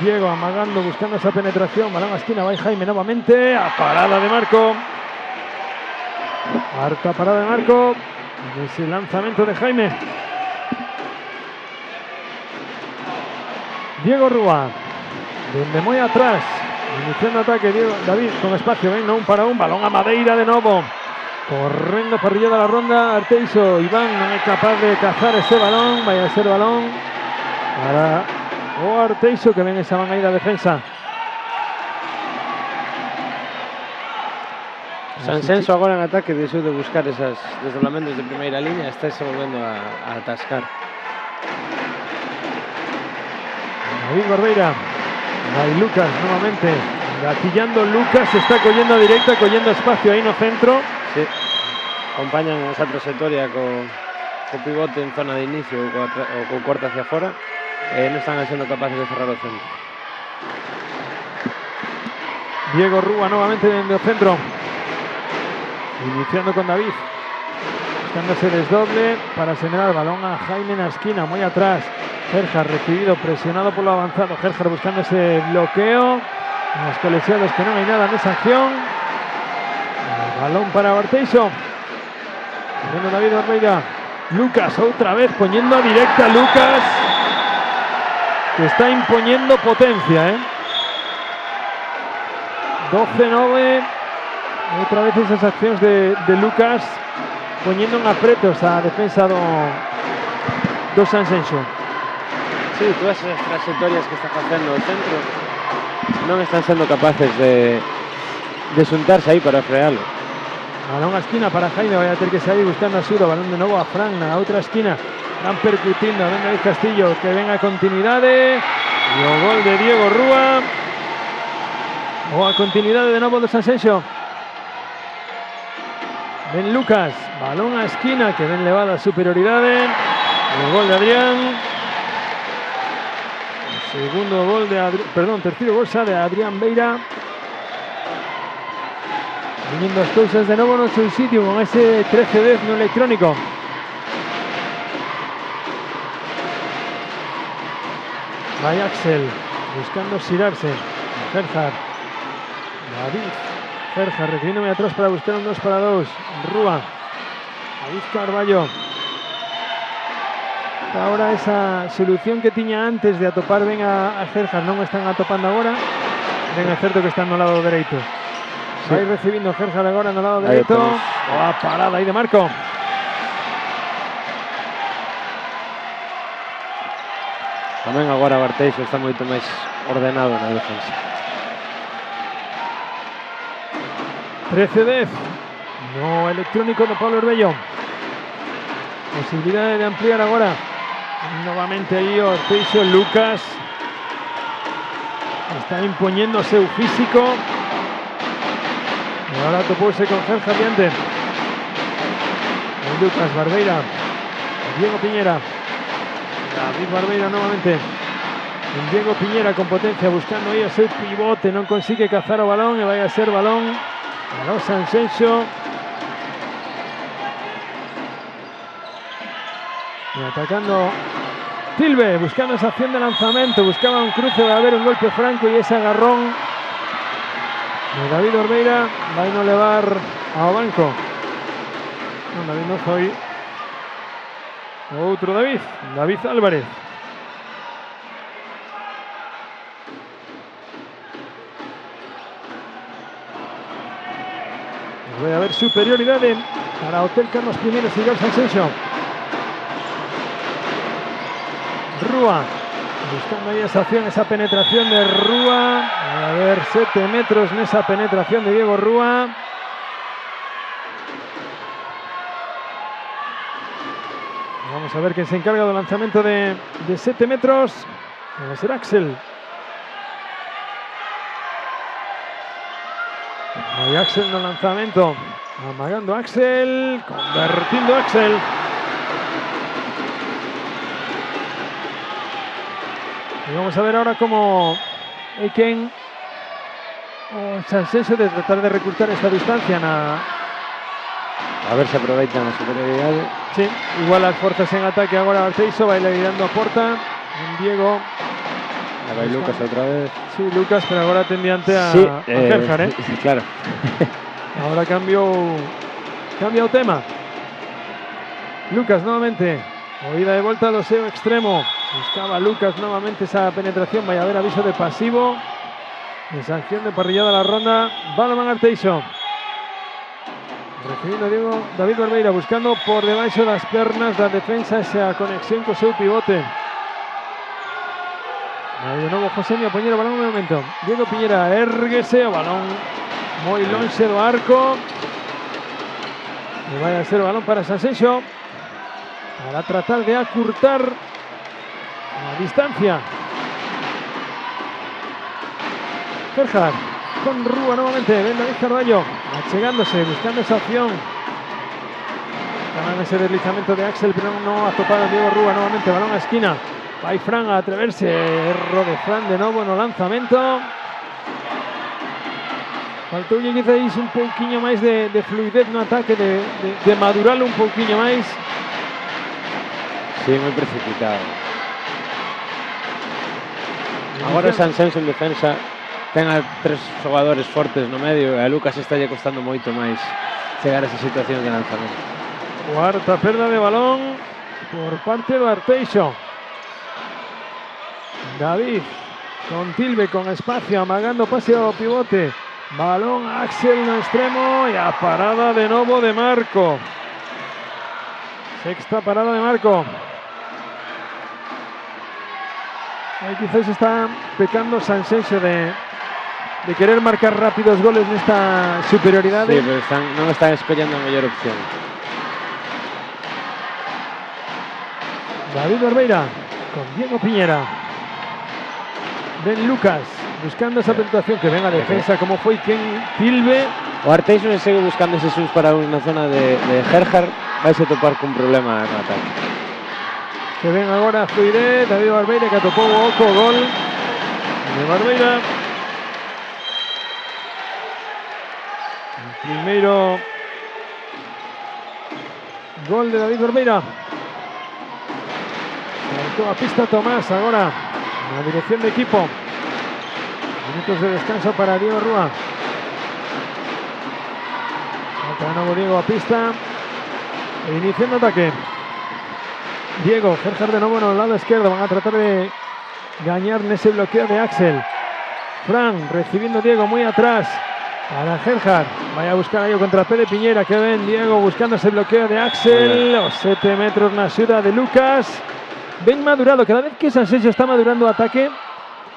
Diego amagando, buscando esa penetración. Balón a esquina, va Jaime nuevamente. A parada de Marco. Harta parada de Marco. Ese lanzamiento de Jaime. Diego Rúa. Desde muy atrás. Iniciando ataque. David con espacio. Venga, un para un. Balón a Madeira de nuevo. Corriendo parrillada la ronda. Arteixo. Iván no es capaz de cazar ese balón. Vaya a ser balón para Arteixo, que ven esa bandeira defensa. Sansenso agora en ataque deixou de buscar esos desdoblamentos de primeira línea, está se volvendo a atascar. David Barbeira, ahí Lucas nuevamente, gatillando Lucas, se está cogiendo a directa, cogiendo espacio aí no centro. Sí, acompañan esa trayectoria co pivote en zona de inicio ou co corte hacia fora. No están siendo capaces de cerrar el centro. Diego Rúa nuevamente desde el centro. Iniciando con David. Buscando ese desdoble para señalar balón a Jaime en la esquina, muy atrás. Gerhard recibido, presionado por lo avanzado. Gerhard buscando ese bloqueo. En los colegiados que no hay nada en esa acción. El balón para Arteixo. Corriendo David Barbeira. Lucas otra vez poniendo a directa Lucas. Que está imponiendo potencia, 12-9. Otra vez esas acciones de Lucas poniendo en apretos a defensa do Sansenso. Sí, todas esas trayectorias que está haciendo el centro no están siendo capaces de juntarse ahí para frearlo. Balón a esquina para Jaime, vaya a tener que salir buscando a Suro, balón de nuevo a Fran, a otra esquina. Están percutiendo, ven David Castillo, que venga continuidad. Y el gol de Diego Rúa. O a continuidad de nuevo de Sansenso. Ven Lucas, balón a esquina, que ven elevada superioridad. El gol de Adrián. El segundo gol de tercero gol de Adrián Beira. Viniendo las cosas de nuevo en su sitio con ese 13-10 no electrónico. Vaya Axel, buscando girarse. Gerhard. David. Gerhard recibiéndome atrás para buscar un 2-2. Rúa. David Carballo. Ahora esa solución que tenía antes de atopar ven a Gerhard, no me están atopando ahora. Ven, es cierto que está en el lado derecho. Sí. Va a ir recibiendo Gerhard ahora en el lado derecho. Oh, parada ahí de Marco. Tamén agora o Arteixo está moito máis ordenado na defensa. 13-10. No electrónico de Pablo Orbello. Posibilidad de ampliar agora. Nuevamente aí o Arteixo, Lucas. Está imponiéndose o físico. Y ahora topóse con Gerhard diante. Lucas Barbeira. Diego Piñera. David Barbeira nuevamente. Diego Piñera con potencia buscando aí ese pivote, non consigue cazar o balón e vai a ser balón para o Sansenso. Y atacando Tilbe, buscando esa acción de lanzamiento, buscaba un cruce, va a haber un golpe franco y ese agarrón de David Orbeira va a no levar ao banco. Non, David non foi outro David Álvarez. Vai haber superioridade para Hotel Carlos I e Sigal Sanxenxo. Rúa, buscando ahí esa acción, esa penetración de Rúa. A ver, 7 metros nesa penetración de Diego Rúa. Vamos a ver quién se encarga del lanzamiento de 7 metros. Va a ser Axel. Hay Axel no lanzamiento. Amagando Axel. Convertindo Axel. Y vamos a ver ahora cómo Eiken o Sanxenxo de tratar de recurtar esta distancia A ver se aproveitan a superioridade. sí, igual as forzas en ataque agora Arteixo, vai liderando a porta en Diego. E vai Lucas outra vez. Sí, Lucas, pero agora ten diante a Gerhard, Claro. Ahora cambia o tema. Lucas nuevamente, oída de volta do seu extremo. Buscaba Lucas nuevamente esa penetración. Vai haber aviso de pasivo. De sanción de parrillada a la ronda. Balman Arteixo. Recibindo Diego David Barbeira, buscando por debaixo das pernas da defensa esa conexión co seu pivote. Aí de novo Josemi a poñer o balón no momento. Diego Piñera érguese, o balón moi lonxe do arco. E vai a ser o balón para Sanxenxo para tratar de acurtar a distancia. Gerhard con Rúa nuevamente, ven David Carballo achegándose, buscando esa opción. Ganan ese deslizamiento de Axel, pero no ha topado Diego Rúa nuevamente, balón a esquina. Vai Fran a atreverse, erro de Fran de novo no lanzamento. Faltoulle quizás un pouquiño máis de fluidez no ataque, de maduralo un pouquiño máis. Sí, moi precipitado. Agora Sanxenxo en defensa ten a 3 xogadores fortes no medio e a Lucas está lle costando moito máis chegar a esa situación de lanzamento. Cuarta perda de balón por parte do Arteixo. David con Tilbe con espacio, amagando pase ao pivote. Balón a Axel no extremo e a parada de novo de Marco. Sexta parada de Marco. Aí quizás está pecando Sanxenxo de querer marcar rápidos goles nesta superioridade. Sí, pero non están escollendo a mellor opción. David Barbeira con Diego Piñera. Ben Lucas buscando esa penetración, que ven a defensa como foi quen Tilbe. O Arteixo se segue buscando ese sus para na zona de Gerhard, vai se topar cun problema no ataque. Que ven agora a fluidez, David Barbeira que atopou o oco, gol de Barbeira. El primeiro gol de David Barbeira. Saltó a pista Tomás agora na dirección de equipo. Minutos de descanso para Diego Rúa. Salta de nuevo Diego a pista e iniciando ataque. Diego, Gerhard de nuevo en el lado izquierdo, van a tratar de ganar ese bloqueo de Axel. Fran recibiendo Diego muy atrás para Gerhard, vaya a buscar ahí o contrapé de Piñera, que ven Diego buscando ese bloqueo de Axel, los 7 metros na axuda de Lucas. Ben madurado, cada vez que Sanxenxo está madurando o ataque,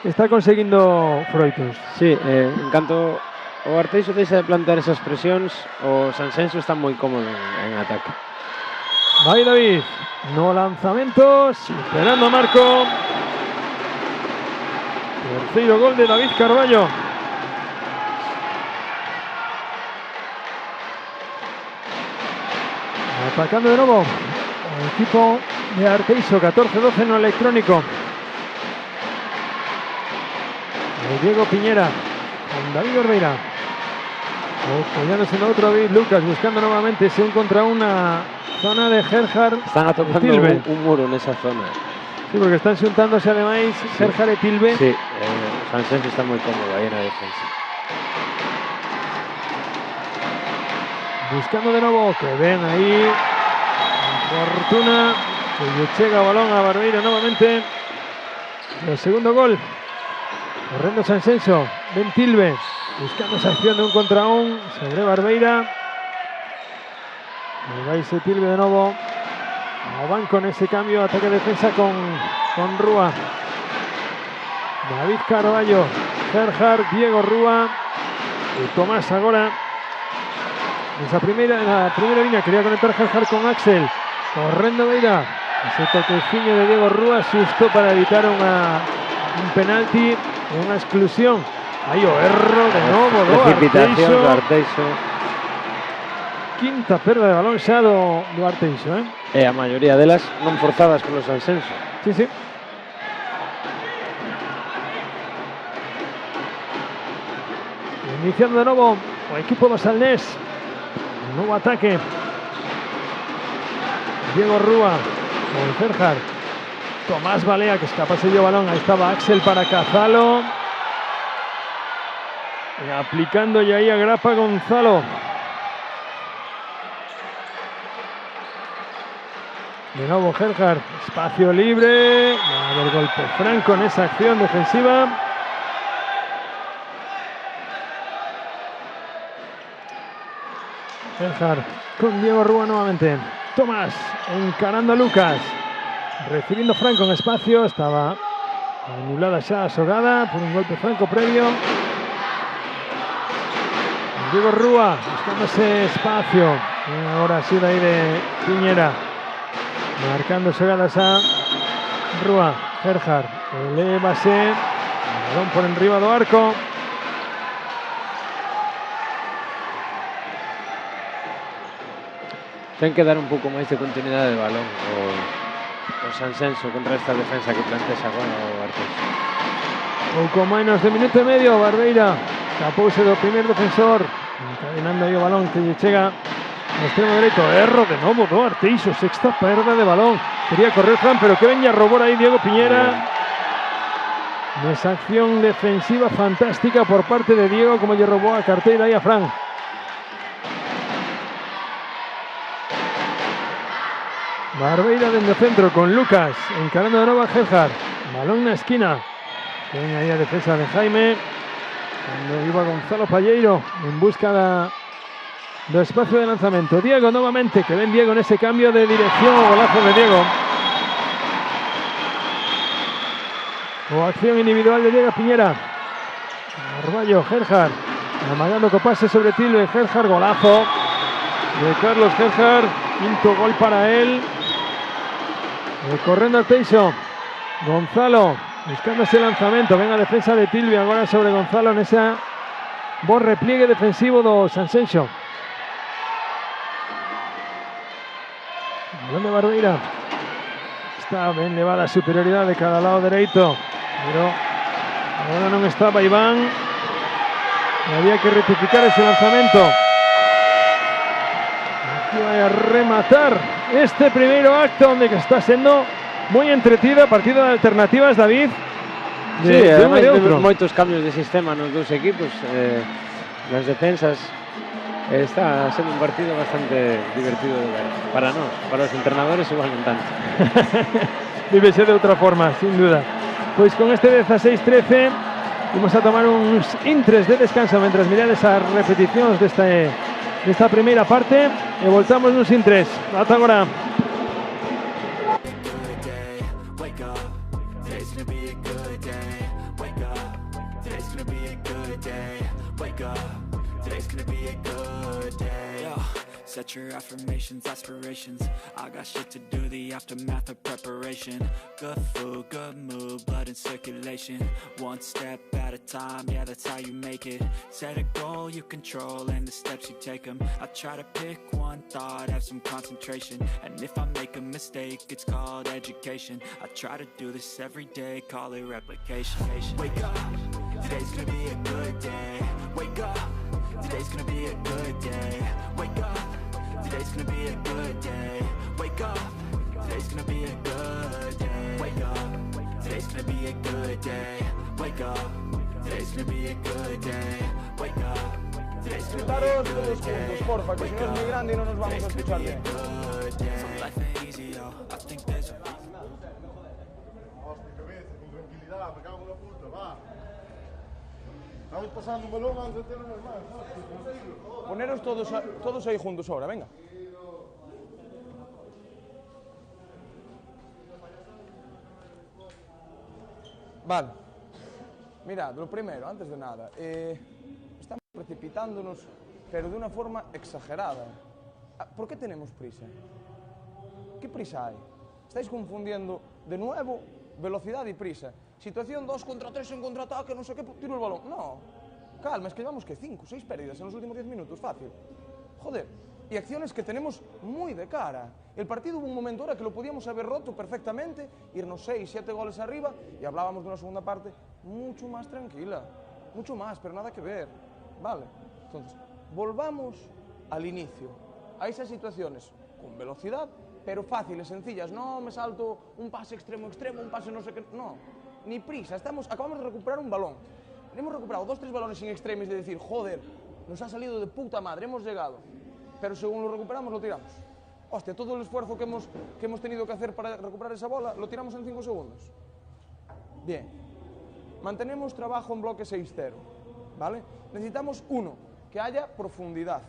está conseguindo froitos. Sí, en canto o Arteixo deixa de plantar esas presións, o Sanxenxo está moi cómodo en ataque. Vai David, no lanzamento, superando a Marco. Terceiro gol de David Carballo. Atacando de nuevo el equipo de Arteixo, 14-12 no electrónico. Diego Piñera con David Barbeira. Apoyándose en otro David Lucas, buscando nuevamente ese 1 contra 1, zona de Gerhard. Están atopando Tilbe. un muro nesa zona. Sí, porque están xuntándose ademais Gerhard e Tilbe. Sí, Sansenso está moi cómodo aí na defensa. Buscando de novo, que ven aí Fortuna, que lle chega o balón a Barbeira novamente. El segundo gol, correndo Sansenso, ven Tilbe, buscando esa acción de 1 contra 1 sobre Barbeira. Y va ese Tilbe de nuevo ao banco en ese cambio, ataque-defensa con Rúa. David Carballo, Gerhard, Diego Rúa y Tomás agora. Na primeira línea quería conectar Gerhard con Axel. Correndo Beira. Ese toqueciño de Diego Rúa, susto para evitar un penalti e unha exclusión. Aí o erro de novo do Precipitación do Arteixo. Arteixo. Quinta perda de balón xa do Arteixo, E a maioría delas non forzadas polo Sansenso. Sí, sí. Iniciando de novo o equipo do Salnés. Un novo ataque. Diego Rúa con Gerhard. Tomás Balea, que escapase el balón. Ahí estaba Axel para cazarlo. Y aplicando ya ahí a grapa Gonzalo. De nuevo Gerhard. Espacio libre. Va a haber golpe franco en esa acción defensiva. Gerhard con Diego Rúa nuevamente. Tomás encarando a Lucas. Recibiendo Franco en espacio. Estaba anulada ya Sogada por un golpe franco previo. Diego Rúa buscando ese espacio. Ahora sí de ahí de Piñera. Marcando Sogadas a Rúa. Gerhard. Elevase. Balón por enriba do arco. Ten que dar un pouco máis de continuidade de balón o Sansenso contra esta defensa que plantexa agora o Arteixo. Pouco menos de minuto e medio. Barbeira escapouse do primer defensor, encadenando aí o balón que lle chega no extremo dereito. Erro de novo do Arteixo, sexta perda de balón. Quería correr Fran, pero que ven a robar aí Diego Piñera. Esa acción defensiva fantástica por parte de Diego, como lle robou a carteira aí a Fran. Barbeira dentro del centro con Lucas, encarando de nuevo a Gerhard. Balón en la esquina. Ven ahí a defensa de Jaime. Cuando iba Gonzalo Palleiro en busca de espacio de lanzamiento. Diego nuevamente, que ven Diego en ese cambio de dirección. Golazo de Diego. O acción individual de Diego Piñera. Carballo, Gerhard. Amagando con pase sobre Tilbe. Gerhard, golazo de Carlos Gerhard. Quinto gol para él. Correndo Arteixo. Gonzalo buscando ese lanzamiento. Venga defensa de Tilbe agora sobre Gonzalo en ese bo repliegue defensivo do Sansenso. Balón de Barbeira. Está ben levada a superioridade de cada lado dereito, pero agora non estaba Iván. Había que rectificar ese lanzamiento. Aquí vai a rematar este primeiro acto onde que está sendo moi entretido, partido de alternativas, David. De un e de outro. Moitos cambios de sistema nos dous equipos, nas defensas. Está sendo un partido bastante divertido de ver. Para nós, para os entrenadores igual non tanto. Vívese de outra forma, sin duda. Pois con este 16-13 vamos a tomar uns intres de descanso mentras mirades as repeticións desta primeira parte e voltamos nos intres. Ata agora. Set your affirmations, aspirations. I got shit to do, the aftermath of preparation. Good food, good mood, blood in circulation. One step at a time, yeah, that's how you make it. Set a goal you control and the steps you take them. I try to pick one thought, have some concentration. And if I make a mistake, it's called education. I try to do this every day, call it replication. Wake up, today's gonna be a good day. Wake up, today's gonna be a good day. Wake up, today's gonna be a good day. Wake up, today's gonna be a good day. Wake up, today's gonna be a good day. Wake up, today's gonna be a good day. Wake up, today's gonna be a Sentaros good todos day. juntos, porfa, que si no es muy grande y no nos vamos a escuchar bien. Good day. Life ain't easy, yo. I think there's a Hostia, cabeza, con tranquilidad, me cago en la puta, va. Estamos pasando un balón antes de tener más, hostia, consigo. Poneros todos ahí juntos ahora, venga. Vale. Mirad, lo primero, antes de nada, estamos precipitándonos, pero de una forma exagerada. ¿Por qué tenemos prisa? ¿Qué prisa hay? Estáis confundiendo de nuevo velocidad y prisa. Situación 2 contra 3 en contraataque, no sé qué, tiro el balón. No, calma, es que llevamos que 5, 6 pérdidas en los últimos 10 minutos, fácil. Joder, y acciones que tenemos muy de cara. El partido hubo un momento ahora que lo podíamos haber roto perfectamente, irnos 6, 7 goles arriba y hablábamos de una segunda parte mucho más tranquila. Mucho más, pero nada que ver. Vale, entonces, volvamos al inicio. A esas situaciones con velocidad, pero fáciles, sencillas. No me salto un pase extremo, un pase no sé qué. No, ni prisa. Acabamos de recuperar un balón. Hemos recuperado 2, 3 balones sin extremis de decir, joder, nos ha salido de puta madre, hemos llegado. Pero según lo recuperamos, lo tiramos. Hostia, todo el esfuerzo que hemos tenido que hacer para recuperar esa bola, lo tiramos en 5 segundos. Bien. Mantenemos trabajo en bloque 6-0, ¿vale? Necesitamos que haya profundidad.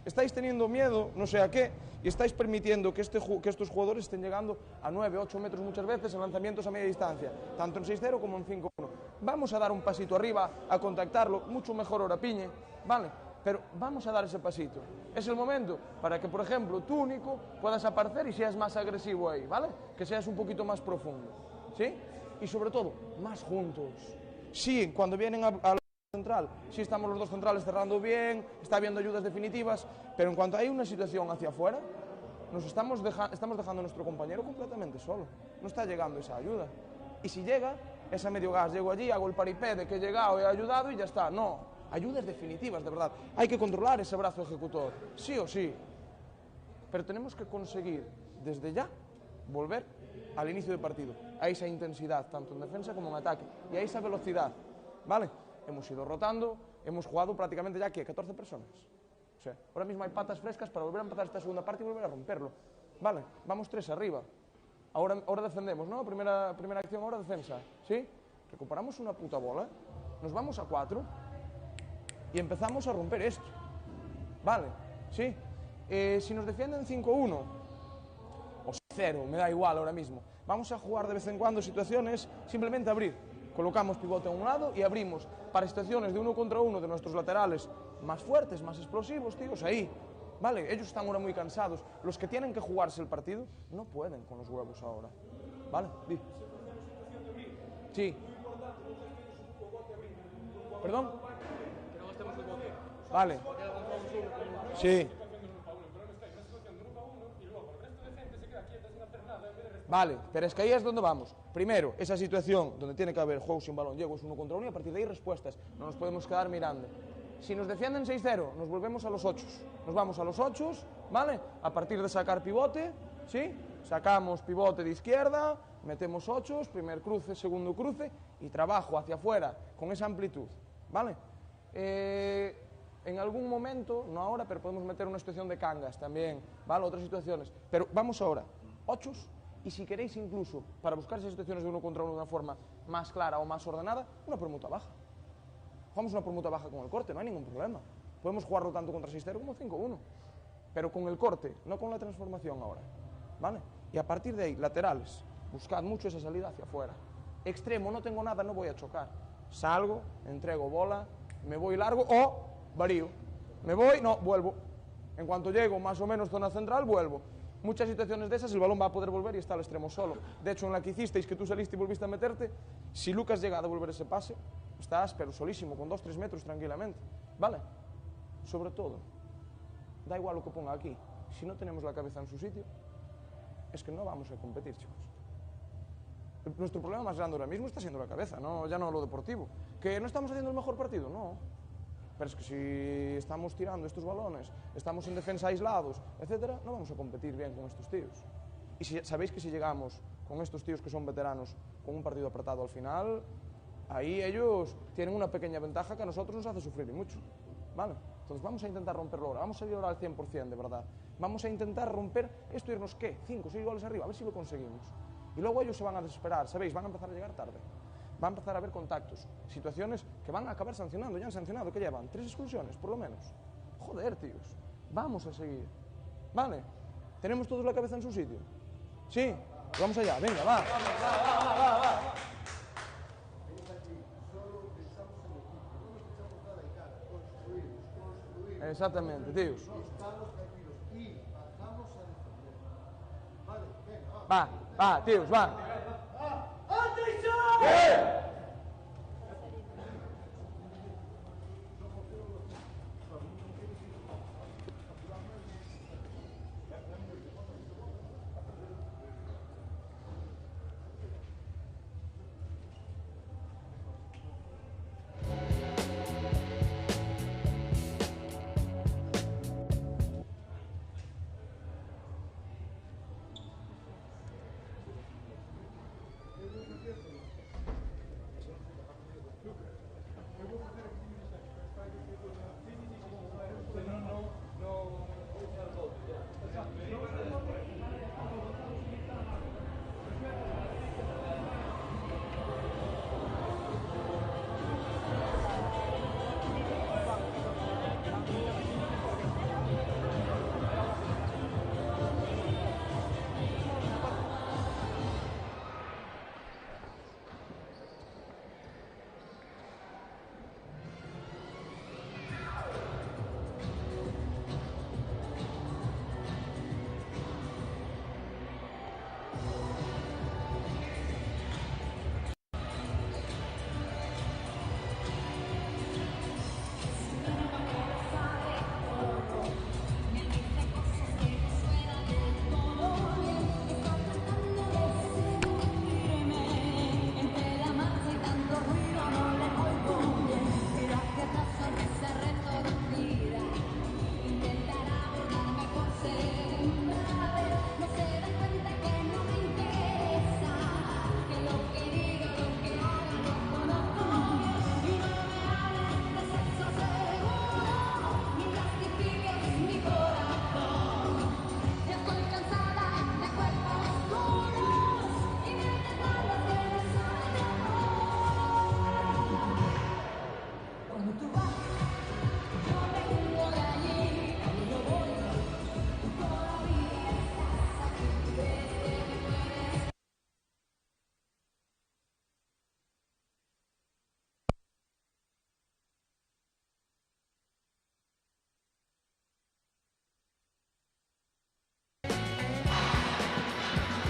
Estáis teniendo miedo, no sé a qué, y estáis permitiendo que estos jugadores estén llegando a 9, 8 metros muchas veces en lanzamientos a media distancia, tanto en 6-0 como en 5-1. Vamos a dar un pasito arriba, a contactarlo, mucho mejor Orapiñe, ¿vale? Pero vamos a dar ese pasito. Es el momento para que, por ejemplo, tú, Nico, puedas aparecer y seas más agresivo ahí, ¿vale? Que seas un poquito más profundo, ¿sí? Y sobre todo, más juntos. Sí, cuando vienen a la central, sí estamos los dos centrales cerrando bien, está habiendo ayudas definitivas, pero en cuanto hay una situación hacia afuera, estamos dejando a nuestro compañero completamente solo. No está llegando esa ayuda. Y si llega, es a medio gas. Llego allí, hago el paripé de que he llegado, he ayudado y ya está. No, ayudas definitivas, de verdad. Hay que controlar ese brazo ejecutor, sí o sí. Pero tenemos que conseguir, desde ya, volver al inicio del partido, a esa intensidad, tanto en defensa como en ataque, y a esa velocidad, ¿vale? Hemos ido rotando, hemos jugado prácticamente ya, ¿qué? 14 personas. O sea, ahora mismo hay patas frescas para volver a empezar esta segunda parte y volver a romperlo. Vale, vamos 3 arriba. Ahora defendemos, ¿no? Primera acción, ahora defensa, ¿sí? Recuperamos una puta bola, nos vamos a 4 y empezamos a romper esto. Vale, ¿sí? Si nos defienden 5-1 o 0, me da igual ahora mismo. Vamos a jugar de vez en cuando situaciones, simplemente abrir. Colocamos pivote a un lado y abrimos para situaciones de 1 contra 1 de nuestros laterales más fuertes, más explosivos, tíos, ahí. Vale, ellos están ahora muy cansados. Los que tienen que jugarse el partido no pueden con los huevos ahora. Vale, di. Sí. ¿Perdón? Vale. Sí. Vale, pero es que ahí es donde vamos. Primero, esa situación donde tiene que haber juego sin balón, llego es 1 contra 1 y a partir de ahí respuestas. No nos podemos quedar mirando. Si nos defienden 6-0, nos volvemos a los 8. Nos vamos a los 8, ¿vale? A partir de sacar pivote, ¿sí? Sacamos pivote de izquierda, metemos 8, primer cruce, segundo cruce y trabajo hacia afuera con esa amplitud, ¿vale? En algún momento, no ahora, pero podemos meter una situación de cangas también, ¿vale? Otras situaciones. Pero vamos ahora, 8. Y si queréis incluso, para buscar esas situaciones de 1 contra 1 de una forma más clara o más ordenada, una permuta baja. Jugamos una permuta baja con el corte, no hay ningún problema. Podemos jugarlo tanto contra 6-0 como 5-1. Pero con el corte, no con la transformación ahora. ¿Vale? Y a partir de ahí, laterales, buscad mucho esa salida hacia afuera. Extremo, no tengo nada, no voy a chocar. Salgo, entrego bola, me voy largo o varío. Me voy, no, vuelvo. En cuanto llego más o menos zona central, vuelvo. Muchas situaciones de esas el balón va a poder volver y está al extremo solo. De hecho, en la que hicisteis, que tú saliste y volviste a meterte, si Lucas llega a devolver ese pase, estás pero solísimo, con 2-3 metros tranquilamente. ¿Vale? Sobre todo, da igual lo que ponga aquí. Si no tenemos la cabeza en su sitio, es que no vamos a competir, chicos. Nuestro problema más grande ahora mismo está siendo la cabeza, no, ya no lo deportivo. ¿Que no estamos haciendo el mejor partido? No. Pero es que si estamos tirando estos balones, estamos en defensa aislados, etcétera, no vamos a competir bien con estos tíos. Y si, sabéis que si llegamos con estos tíos que son veteranos con un partido apretado al final, ahí ellos tienen una pequeña ventaja que a nosotros nos hace sufrir y mucho, ¿vale? Entonces vamos a intentar romperlo ahora, vamos a ir ahora al 100% de verdad. Vamos a intentar romper esto, irnos, ¿qué? 5 o 6 goles arriba, a ver si lo conseguimos. Y luego ellos se van a desesperar, ¿sabéis? Van a empezar a llegar tarde. Va a empezar a haber contactos, situaciones que van a acabar sancionando. Ya han sancionado, ¿qué llevan? 3 expulsiones, por lo menos. Joder, tíos, vamos a seguir. ¿Vale? ¿Tenemos todos la cabeza en su sitio? ¿Sí? Vamos allá, venga, va. Exactamente, tíos. Va, tíos, va.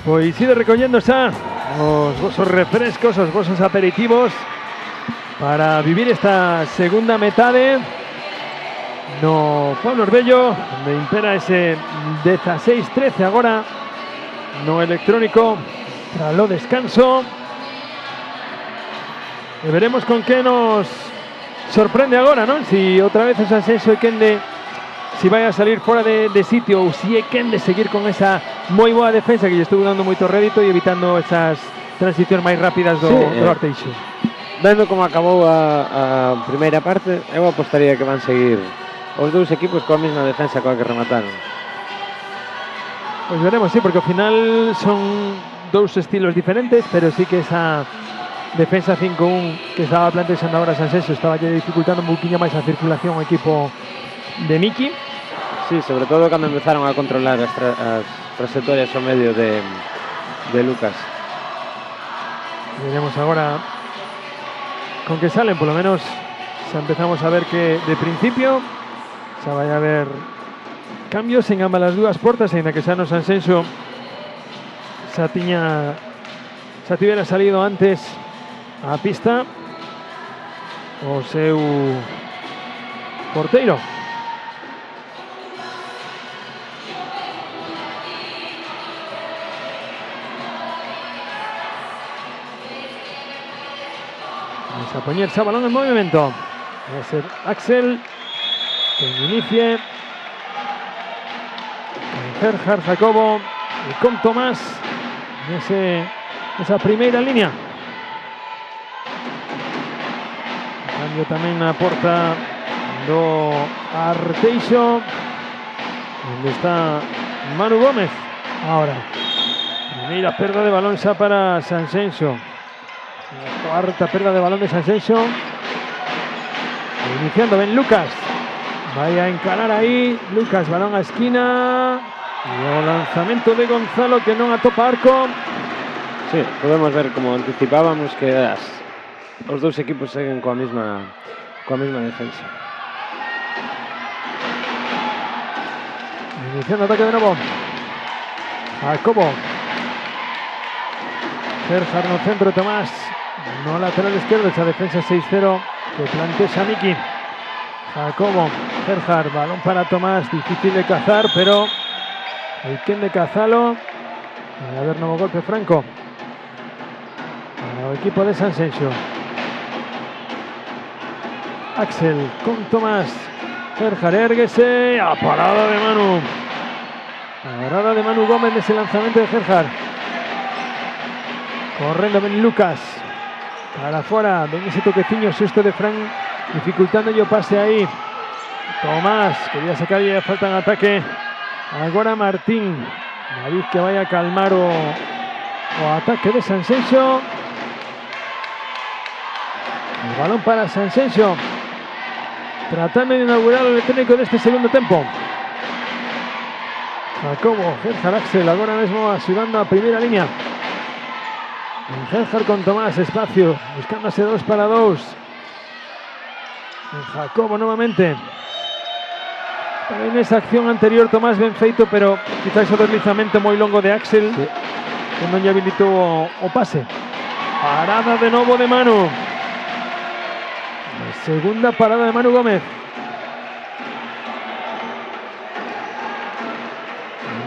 Pois ide recollendo xa os vosos refrescos, os vosos aperitivos para vivir esta segunda metade no Pablo Orbello, onde impera ese 16-13 agora no electrónico tras o descanso. E veremos con que nos sorprende agora, non? Si outra vez ese ascenso e Quende si vai a salir fora de sitio ou si é Quende seguir con esa moi boa defensa que lle estou dando moito rédito e evitando esas transicións máis rápidas do Arteixo. Vendo como acabou a primeira parte, eu apostaría que van seguir os dous equipos coa mesma defensa coa que remataron. Pois veremos, sí, porque ao final son dous estilos diferentes, pero sí que esa defensa 5-1 que estaba plantexando agora Sanxenxo estaba lle dificultando un pouquiño máis a circulación ao equipo de Miki. Sí, sobre todo cando empezaron a controlar as trayectorias ao medio de Lucas. Veremos agora con que salen, polo menos xa empezamos a ver que de principio xa vai a haber cambios en ambas as dúas portas, ainda que xa no Sanxenxo xa tivera salido antes a pista o seu porteiro. Vamos a poñerse a balón en movimento. Va a ser Axel quien inicie. Con Gerhard, Jacobo y con Tomás en esa primera línea. Cambio también aporta do Arteixo, donde está Manu Gómez. Ahora, primera pérdida de balón xa para Sanxenxo. La cuarta pérdida de balón de Sanxenxo. Iniciando Ben Lucas. Vaya a encarar aí. Lucas, balón a esquina. E o lanzamento de Gonzalo que non atopa arco. Sí, podemos ver, como anticipábamos, que os dous equipos seguen coa mesma defensa. Iniciando ataque de novo. Jacobo. Gerhard no centro, Tomás. No lateral izquierdo, esa defensa 6-0 que plantea Miki. Jacobo, Gerhard, balón para Tomás, difícil de cazar, pero hay quien de cazalo. A ver, nuevo golpe franco para el equipo de Sanxenxo. Axel con Tomás. Gerhard, érguese. A parada de Manu. Parada de Manu Gómez de ese lanzamiento de Gerhard. Corriendo Ben Lucas. Para afuera. Ven ese toqueciño sexto de Fran. Dificultando yo pase ahí. Tomás. Quería sacar y falta en ataque. Ahora Martín. David que vaya a calmar o ataque de Sanxenxo. El balón para Sanxenxo. Tratando de inaugurar el técnico de este segundo tiempo. Jacobo, Gerhard, Axel, ahora mismo ayudando a primera línea. Gerhard con Tomás, espacio, buscándose 2 para 2. Jacobo nuevamente. En esa acción anterior Tomás ben feito, pero quizás o deslizamento moi longo de Axel, sí, que non lle habilitou o pase. Parada de novo de Manu. La segunda parada de Manu Gómez.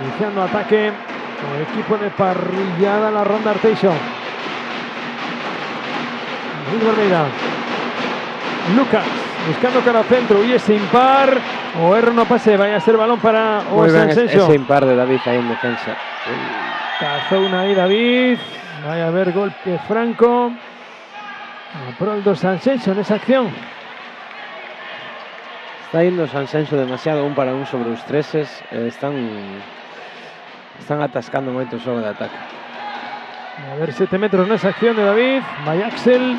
Iniciando ataque con el equipo de parrillada, la ronda Arteixo. Luis Barbeira. Lucas buscando cara al centro, y ese impar. O erro no pase, vaya a ser balón para o Sanxenxo. Ese impar de David ahí en defensa. Cazó una ahí David. Vaya a ver golpe franco. Pronto Sanxenxo en esa acción. Está yendo Sanxenxo demasiado 1 para 1 sobre os treses. Están atascando moito o xogo de ataque. A ver, 7 metros nesa acción de David. Vaya Axel.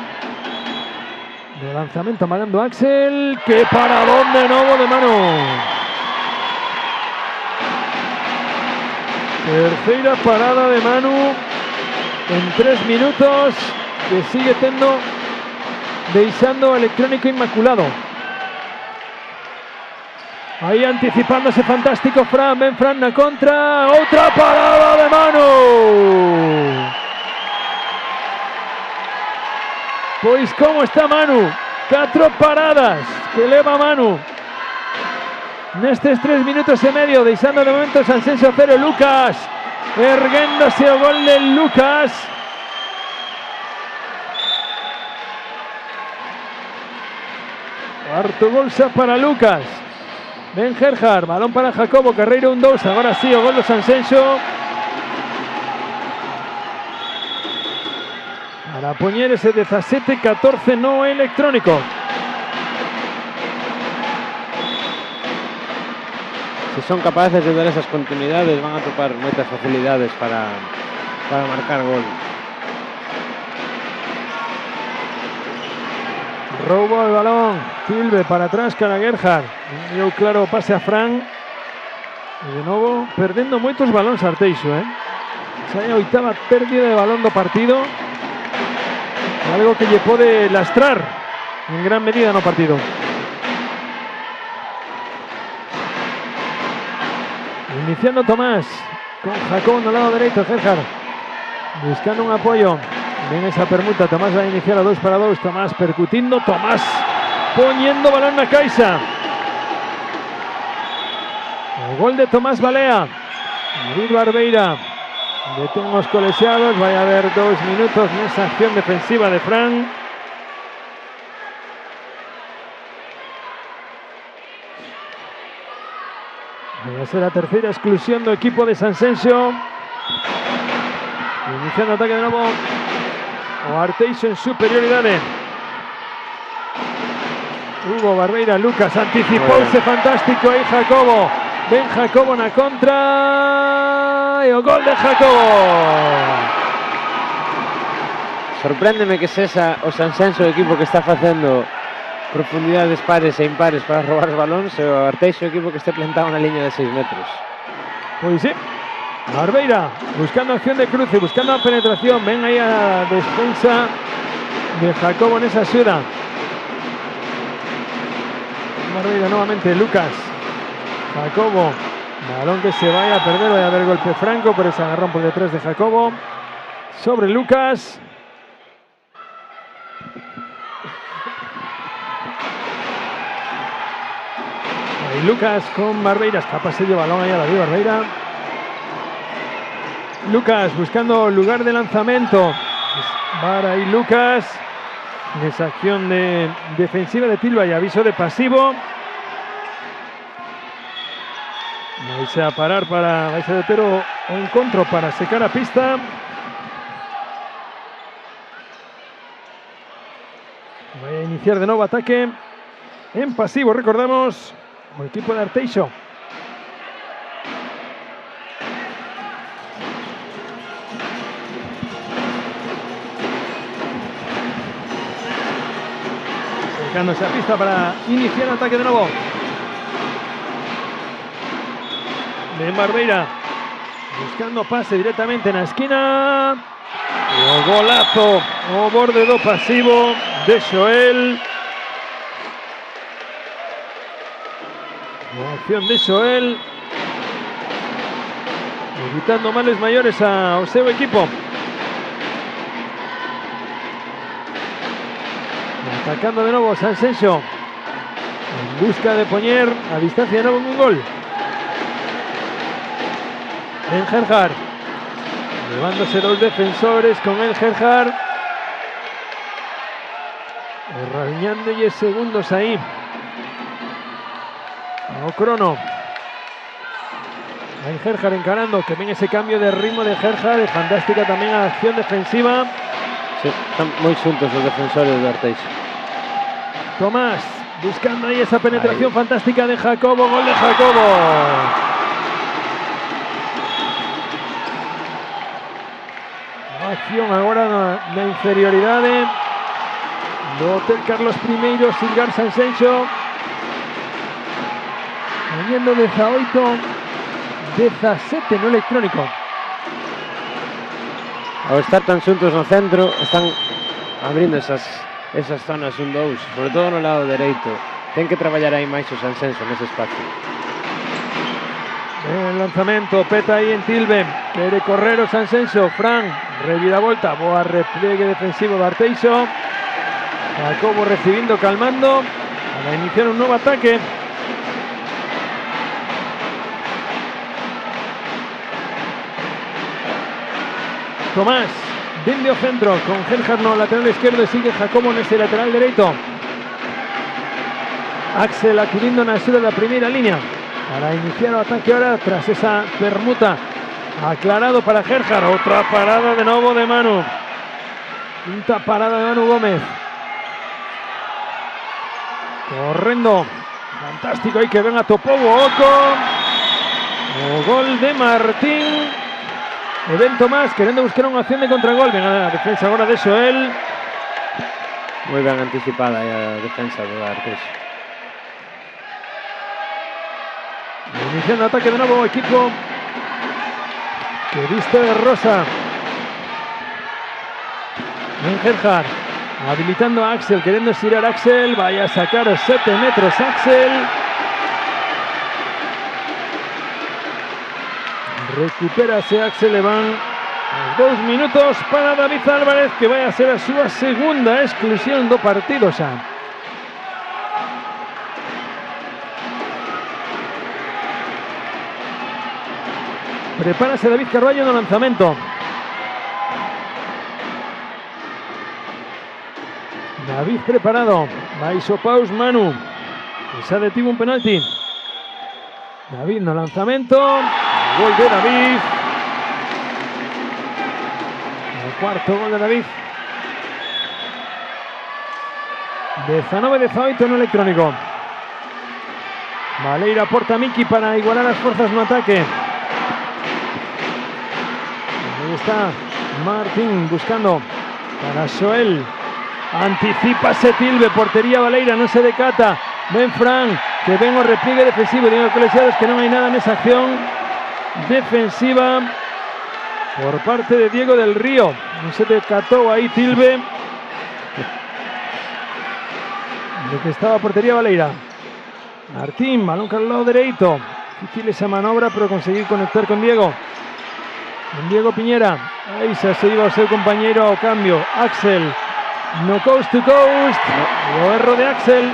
De lanzamiento amagando Axel. ¡Qué paradón de nuevo de Manu! Terceira parada de Manu en 3 minutos, que sigue tendo deixando Electrónico inmaculado. Ahí anticipándose fantástico Fran, ven Fran na contra, outra parada de Manu. Pois como está Manu, 4 paradas que leva Manu nestes 3 minutos e medio, deixando de momento Sanxenxo 0. Lucas, erguéndose o gol de Lucas. Cuarto gol xa para Lucas. Ben Gerhard, balón para Jacobo, carreira 1-2, agora sí o gol do Sanxenxo. Para poñer ese 17-14 no Electrónico. Si son capaces de dar esas continuidades, van a topar moitas facilidades para marcar gol. Roubo el balón, Silve para atrás, cara Gerhard. Dio claro pase a Fran. E de novo, perdendo moitos balóns Arteixo, Xa é a 8ª pérdida de balón do partido. Algo que lle pode lastrar en gran medida no partido. Iniciando Tomás con Jacobo no lado derecho, Gerhard buscando un apoyo. Ven esa permuta, Tomás va a iniciar a 2 para 2. Tomás percutindo, Tomás poniendo balón na caixa. El gol de Tomás Balea. David Barbeira detén os colexiados. Vai haber 2 minutos nesa acción defensiva de Fran. Vai ser a terceira exclusión do equipo de Sanxenxo. Iniciando ataque de novo o Arteixo en superioridade. Hugo Barbeira, Lucas anticipouse, fantástico aí Jacobo. Ven Jacobo na contra e o gol de Jacobo. Sorpréndeme que sexa o Sanxenxo o equipo que está facendo profundidades pares e impares para robar os balóns e o Arteixo o equipo que este plantado na liña de 6 metros. Pois sí. Barbeira buscando acción de cruce, buscando a penetración. Ven aí a defensa de Jacobo nesa axuda. Barbeira nuevamente, Lucas. Jacobo. Balón que se vaya a perder, va a haber golpe franco, pero ese agarrón por detrás de Jacobo. Sobre Lucas. Ahí Lucas con Barbeira. Escapa ese balón ahí a David Barbeira. Lucas buscando lugar de lanzamiento. Para ahí Lucas. En esa acción de defensiva de Tilba y aviso de pasivo. Vais a parar para vais a meter o encontro para secar a pista. Vai a iniciar de novo ataque en pasivo, recordamos, o equipo de Arteixo. Secándose a pista para iniciar ataque de nuevo. De Barbeira buscando pase directamente en la esquina. O golazo o borde do pasivo de Xoel. O acción de Xoel, evitando males maiores ao seu equipo. Atacando de novo Sanxenxo en busca de poñer a distancia de novo un gol. En Gerhard, llevándose dos defensores con el Gerhard, rañándolle segundos ahí o crono. En Gerhard encarando, que ven ese cambio de ritmo de Gerhard, y fantástica también la acción defensiva. Sí, están muy juntos los defensores de Arteixo. Tomás buscando ahí esa penetración fantástica de Jacobo, gol de Jacobo. Acción agora na inferioridade do Hotel Carlos I, Silgar Sanxenxo, cayendo 18-17 no electrónico. Ao estar tan xuntos no centro, están abrindo esas zonas 1-2, sobre todo no lado dereito. Ten que traballar aí máis o Sanxenxo nese espacio. El lanzamento, peta ahí en Tilbe, quiere correr o Sanxenxo, Fran, reviravolta, boa repliegue defensivo de Arteixo. Jacobo recibiendo, calmando, para iniciar un nuevo ataque. Tomás, dende o centro, con Gerhard no lateral izquierdo y sigue Jacobo en ese lateral derecho. Axel acudiendo na axuda da primeira línea para iniciar o ataque ahora tras esa permuta. Aclarado para Gerhard, otra parada de nuevo de Manu. Quinta parada de Manu Gómez. Correndo, fantástico ahí que ven a Topovo Oco. O gol de Martín. Evento más, queriendo buscar una acción de contragol. Venga la defensa ahora de Xoel. Muy bien anticipada la defensa de Arteixo. Iniciando ataque de nuevo, equipo que viste de rosa. En Gerhard, habilitando a Axel, queriendo estirar a Axel. Vaya a sacar 7 metros Axel. Recupérase Axel, le van 2 minutos para David Álvarez, que vai a ser a súa segunda exclusión do partido xa. Prepárase David Carballo no lanzamento. David preparado. Va isopaus Manu, que se detivo un penalti. David no lanzamento. Gol de David. El cuarto gol de David. 19-18 en electrónico. Valeira aporta a Miki para igualar las fuerzas en ataque. Ahí está Martín buscando para Joel. Anticípase Tilbe, portería Valeira, no se decata. Ven Fran, que ven o repliegue defensivo. Digo que es que no hay nada en esa acción defensiva por parte de Diego del Río. No se decató ahí Tilbe de que estaba portería Valeira. Martín, balón al lado derecho. Difícil esa maniobra, pero conseguir conectar con Diego. Con Diego Piñera. Ahí se iba a ser compañero ao cambio. Axel. No coast to coast. O erro de Axel.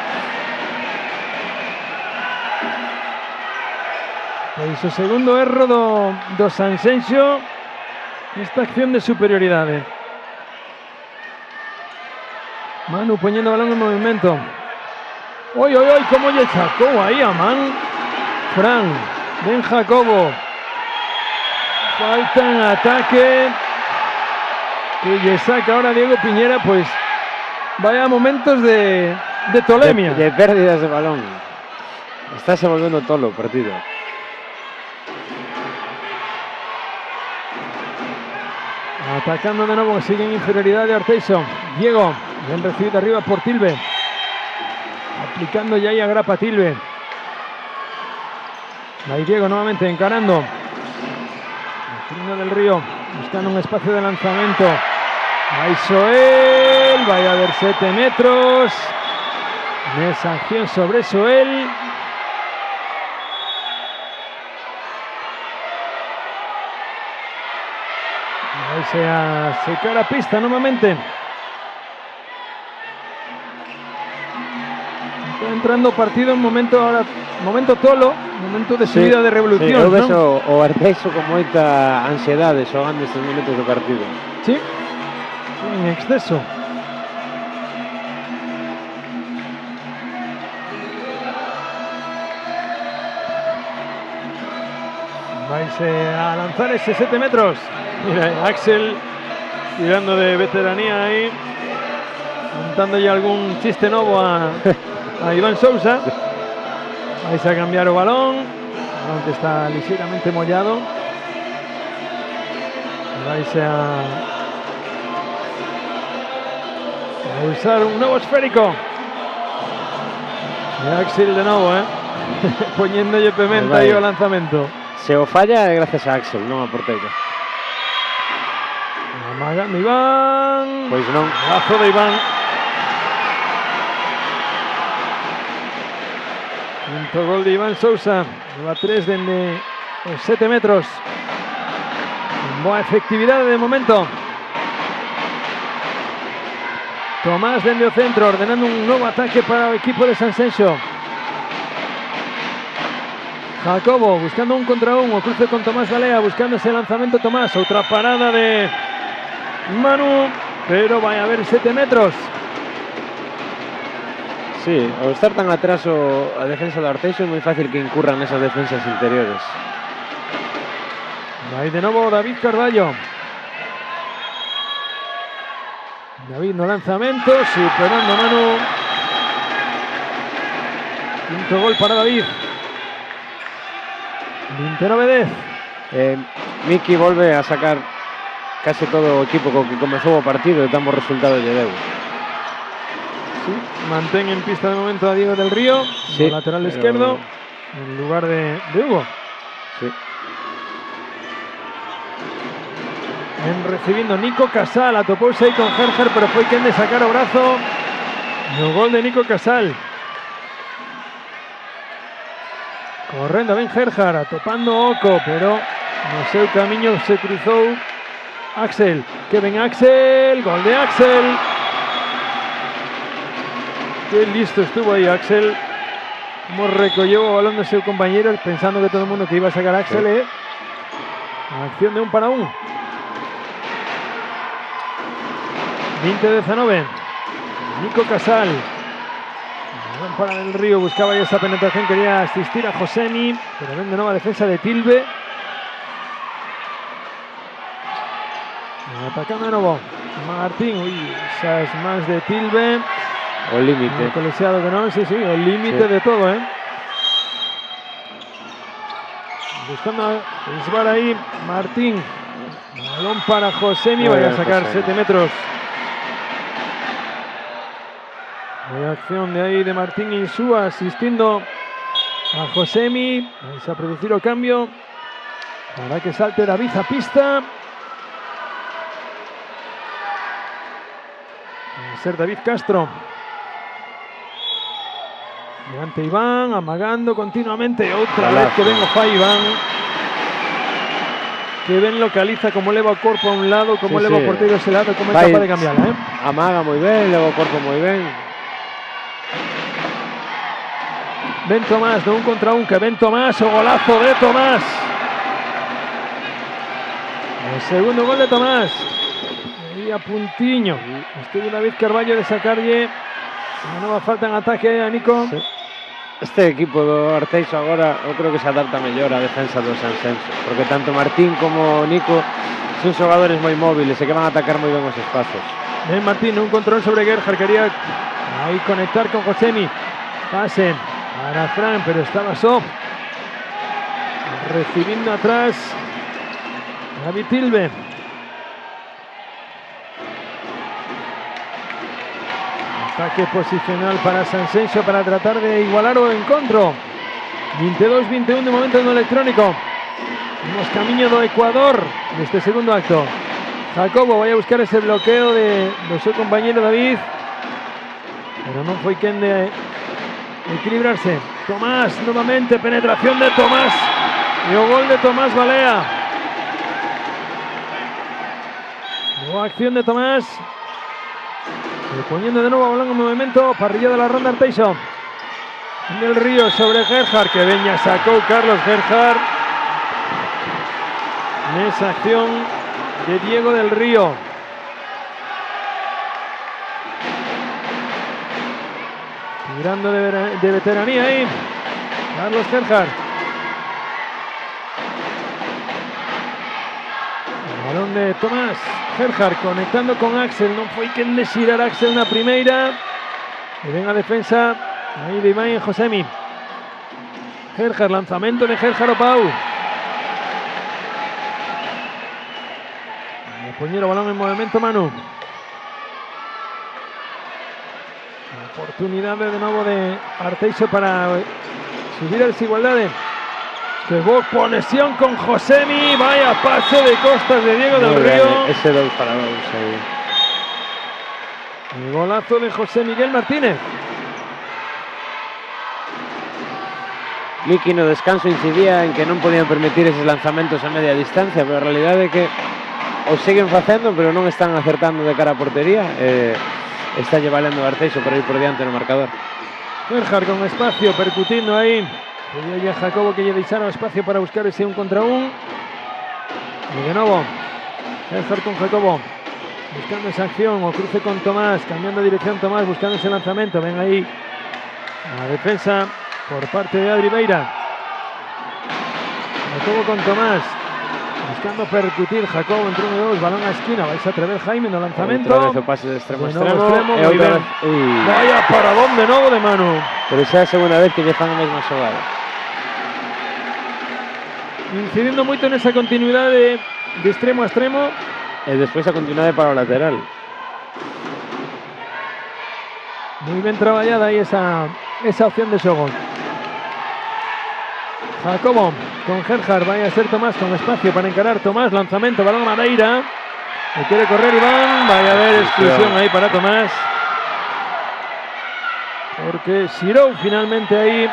Pois o segundo erro do Sanxenxo nesta acción de superioridade. Manu poñendo o balón en movimento. Oi, oi, oi, como lle sacou aí a man. Fran, Ben Jacobo. Falta en ataque. Que lle saca ahora Diego Piñera, pues vaya momentos de tolemia. De pérdidas de balón. Está se volvendo tolo o partido. Atacando de nuevo, sigue en inferioridad de Arteixo. Diego, bien recibido arriba por Tilbe. Aplicando ya ahí a grapa Tilbe. Ahí Diego nuevamente encarando. Martín del Río buscando un espacio de lanzamiento. Ahí Soel. Vaya a haber 7 metros. Esa acción sobre Soel. Ahí se seca la pista nuevamente. Está entrando partido en momento ahora, momento tolo, momento de subida de revolución. Sí, ¿no? Eso, o Arteixo con moita ansiedade xogando estes minutos do partido. Sí, en exceso. Vais a lanzar ese 7 metros. Mira, Axel tirando de veteranía ahí, montando ya algún chiste nuevo a Iván Sousa. Vais a cambiar o balón, aunque está ligeramente mollado. Vais a usar un nuevo esférico. Y Axel de nuevo, poniéndolle pimenta ahí al lanzamiento. Se o falla é gracias a Axel, non a porteiro. Amagando Iván. Pois non. Lazo de Iván. Quinto gol de Iván Sousa. Lleva 3 dende os 7 metros. Con boa efectividade de momento. Tomás dende o centro, ordenando un novo ataque para o equipo de Sanxenxo. Jacobo buscando un contra un, o cruce con Tomás Galea, buscando ese lanzamiento Tomás, otra parada de Manu, pero vai a haber 7 metros. Sí, ao estar tan atrás a defensa do Arteixo é moi fácil que incurran esas defensas interiores. Vai de novo David Carballo. David no lanzamento, superando a Manu. Quinto gol para David. 29-10. Miki volve a sacar case todo o equipo co que comezou o partido e tan bo resultado lle deu. Sí, mantén en pista de momento a Diego del Río, sí, lateral izquierdo, en lugar de Hugo. Sí. Recibiendo Nico Casal, atopouse aí con Gerger, pero foi quen de sacar o brazo no gol de Nico Casal. Correndo ben Gerhard, atopando Oco, pero no seu camiño se cruzou Axel. Que ven Axel, gol de Axel. Que listo estuvo aí Axel. Como recolleu o balón do seu compañero, pensando que todo o mundo que iba a sacar Axel. A acción de 1 para 1. 20-19. Nico Casal. Para Del Río, buscaba ya esa penetración, quería asistir a Josemi, pero ven de nuevo defensa de Tilbe. Atacando de nuevo Martín, uy, esas más de Tilbe. O límite. Coleseado que no, sí, el límite de todo, Buscando disparar ahí Martín. Balón para Josemi, vaya a sacar 7 metros. Reacción de ahí de Martín Insúa asistiendo a Josemi. Vais a producir el cambio para que salte David a pista. Va a ser David Castro. Delante Iván, amagando continuamente. Otra vez que ven Ofai Iván. Que ven localiza como eleva el cuerpo a un lado, como eleva el portero a ese lado, como es capaz de cambiarla. Amaga muy bien, eleva el cuerpo muy bien. Ven Tomás, de 1 contra 1, que ven Tomás, o golazo de Tomás. El segundo gol de Tomás. Ahí a puntiño. Estuvo David Carballo de sacarle una nueva falta en ataque a Nico. Sí. Este equipo do Arteixo agora eu creo que se adapta mellor á defensa do Sanxenxo, porque tanto Martín como Nico son xogadores moi móviles e que van a atacar moi ben os espazos. Ven Martín, un control sobre Gerhard, quería ahí conectar con Josemi. Pase para Fran, pero estaba solo. Recibiendo atrás David Tilbe. Ataque posicional para Sanxenxo para tratar de igualar o encontro. 22-21 de momento no electrónico. Vamos camino do Ecuador neste segundo acto. Jacobo vai a buscar ese bloqueo do seu compañero David, pero non foi quen de equilibrarse. Tomás, novamente, penetración de Tomás e o gol de Tomás Balea. Nueva acción de Tomás. Poniendo de nuevo balón en movimiento, parrilla de la ronda Arteixo. Del Río sobre Gerhard, que veña sacó Carlos Gerhard. En esa acción de Diego del Río. Tirando de veteranía ahí Carlos Gerhard. El balón de Tomás Gerhard conectando con Axel, non foi quen de xirar Axel na primeira. E ven a defensa aí de Iván e Josemi. Gerhard, lanzamento de Gerhard Opau. Poñero balón en movimento Manu. Oportunidade de novo de Arteixo para subir a desigualdade. Que boa conexión con Josemi, vaya pase de costas de Diego del Río. Ese 2 para 2 ahí. El golazo de José Miguel Martínez. Miki no descanso incidía en que non podían permitir esos lanzamentos a media distancia, pero a realidade é que os siguen facendo, pero non están acertando de cara a portería. Está llevando Arteixo para ir por diante no marcador. Gerhard con espacio, percutindo ahí. Pedía ya Jacobo que lle deixara espacio para buscar ese 1 contra 1. Y de nuevo, Gerhard con Jacobo. Buscando esa acción, o cruce con Tomás, cambiando de dirección Tomás, buscando ese lanzamiento. Ven ahí la defensa por parte de Adri Beira. Jacobo con Tomás. Buscando percutir, Jacobo entre 1 y 2, balón a esquina, vais a atrever Jaime no lanzamento. Outra vez o pase de extremo a extremo. E outra vez. Vaya paradón de novo de Manu. Pero esa é a segunda vez que lle fan a mesma xogada. Incidiendo moito nesa continuidade de extremo a extremo. E despois a continuidade para o lateral. Moi ben traballada aí esa opción de xogo. Jacobo con Gerhard, vai a ser Tomás con espacio para encarar Tomás, lanzamento, balón a Madeira. E quiere correr Iván, vai a haber exclusión aí para Tomás. Porque xirou finalmente aí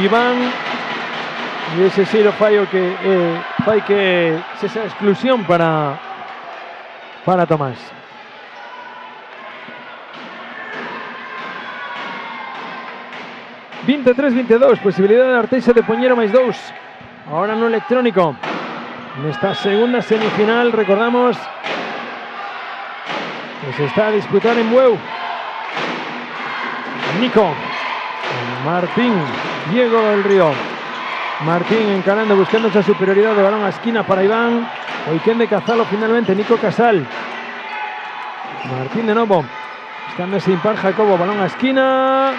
Iván. E ese xiro fai que esa exclusión para Tomás. ...23-22, posibilidad de Arteixo de poñer máis 2. Ahora no electrónico. Nesta segunda semifinal, recordamos que se está a disputar en Bueu. Nico. Martín. Diego del Río. Martín encarando, buscando esa superioridad de balón a esquina para Iván. Oiken de Cazalo finalmente. Nico Casal. Martín de nuevo. Buscando ese impar Jacobo. Balón a esquina.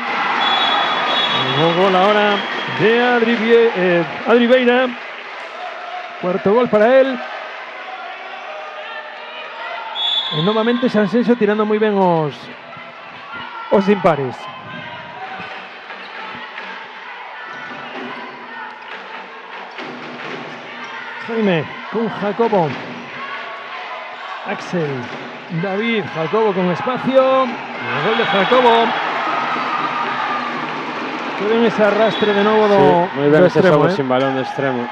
Gol ahora de Adri Beira. Cuarto gol para él. Y nuevamente Sansenso tirando muy bien os impares. Jaime con Jacobo. Axel. David. Jacobo con espacio. El gol de Jacobo. Qué bien ese arrastre de nuevo Sí, muy bien de ese extremo, sin balón de extremo.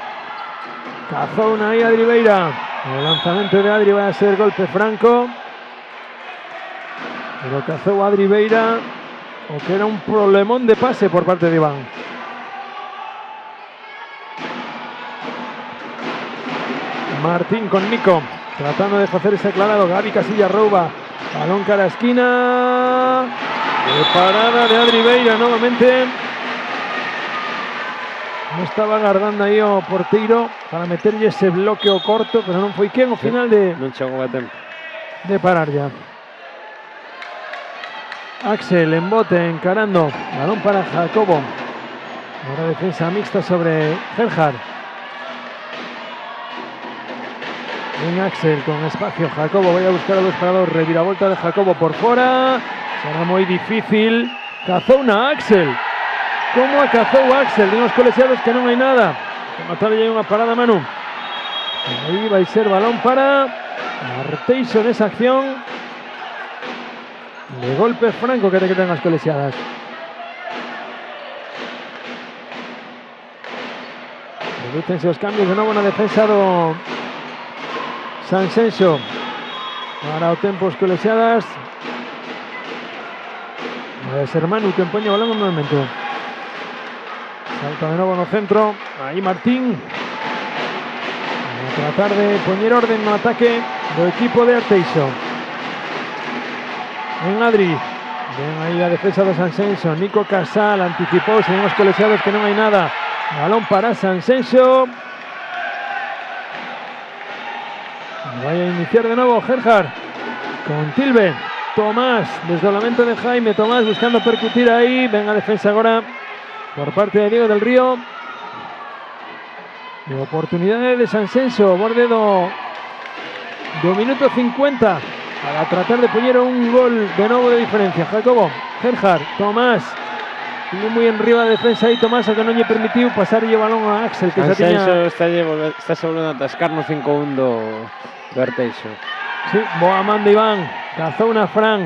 Cazó una ahí Adri Beira. El lanzamiento de Adri va a ser golpe franco. Pero cazó Adri Beira. O que era un problemón de pase por parte de Iván. Martín con Nico. Tratando de hacer ese aclarado. Gaby Casilla rouba. Balón cara a esquina. De parada de Adri Beira nuevamente. No estaba agardando aí o porteiro para meterlle ese bloqueo corto, pero non foi quen ao final Non chegou a tempo de parar ya. Axel en bote encarando, balón para Jacobo. Ahora defensa mixta sobre Gerhard. En Axel con espacio, Jacobo vai a buscar a dos parados, reviravolta de Jacobo por fora. Será moi difícil. Cazou na Axel. Como a cazou Axel, de unos colegiados que non hai nada. Matarle ya unha parada Manu. Aí vai ser balón para Arteixo nesa acción. De golpe franco que te quedan as colegiadas. Redúcense os cambios de novo na defensa do Sansenso. Para o tempo os colegiadas. Vai ser Manu que empoña o balón no momento. Salta de nuevo no centro. Ahí Martín. A tratar de poner orden no ataque do equipo de Arteixo. En Adri. Ven aí a defensa do Sansenso. Nico Casal anticipou. Seguimos colegiados que non hai nada. Balón para Sansenso. Vai a iniciar de nuevo Gerhard. Con Tilbe. Tomás. Desdoblamiento de Jaime. Tomás buscando percutir aí. Ven a defensa agora por parte de Diego del Río. De oportunidade de Sansenso, borde do minuto 50 para tratar de poñer un gol de novo de diferencia. Jacobo, Gerhard, Tomás. Estuvo moi en riba de defensa aí Tomás, a que non lle permitiu pasar o balón a Axel, que xa tiña... Sansenso está volvendo a atascar no 5-1 do Arteixo. Sí, boa man de Iván. Cazou una Fran.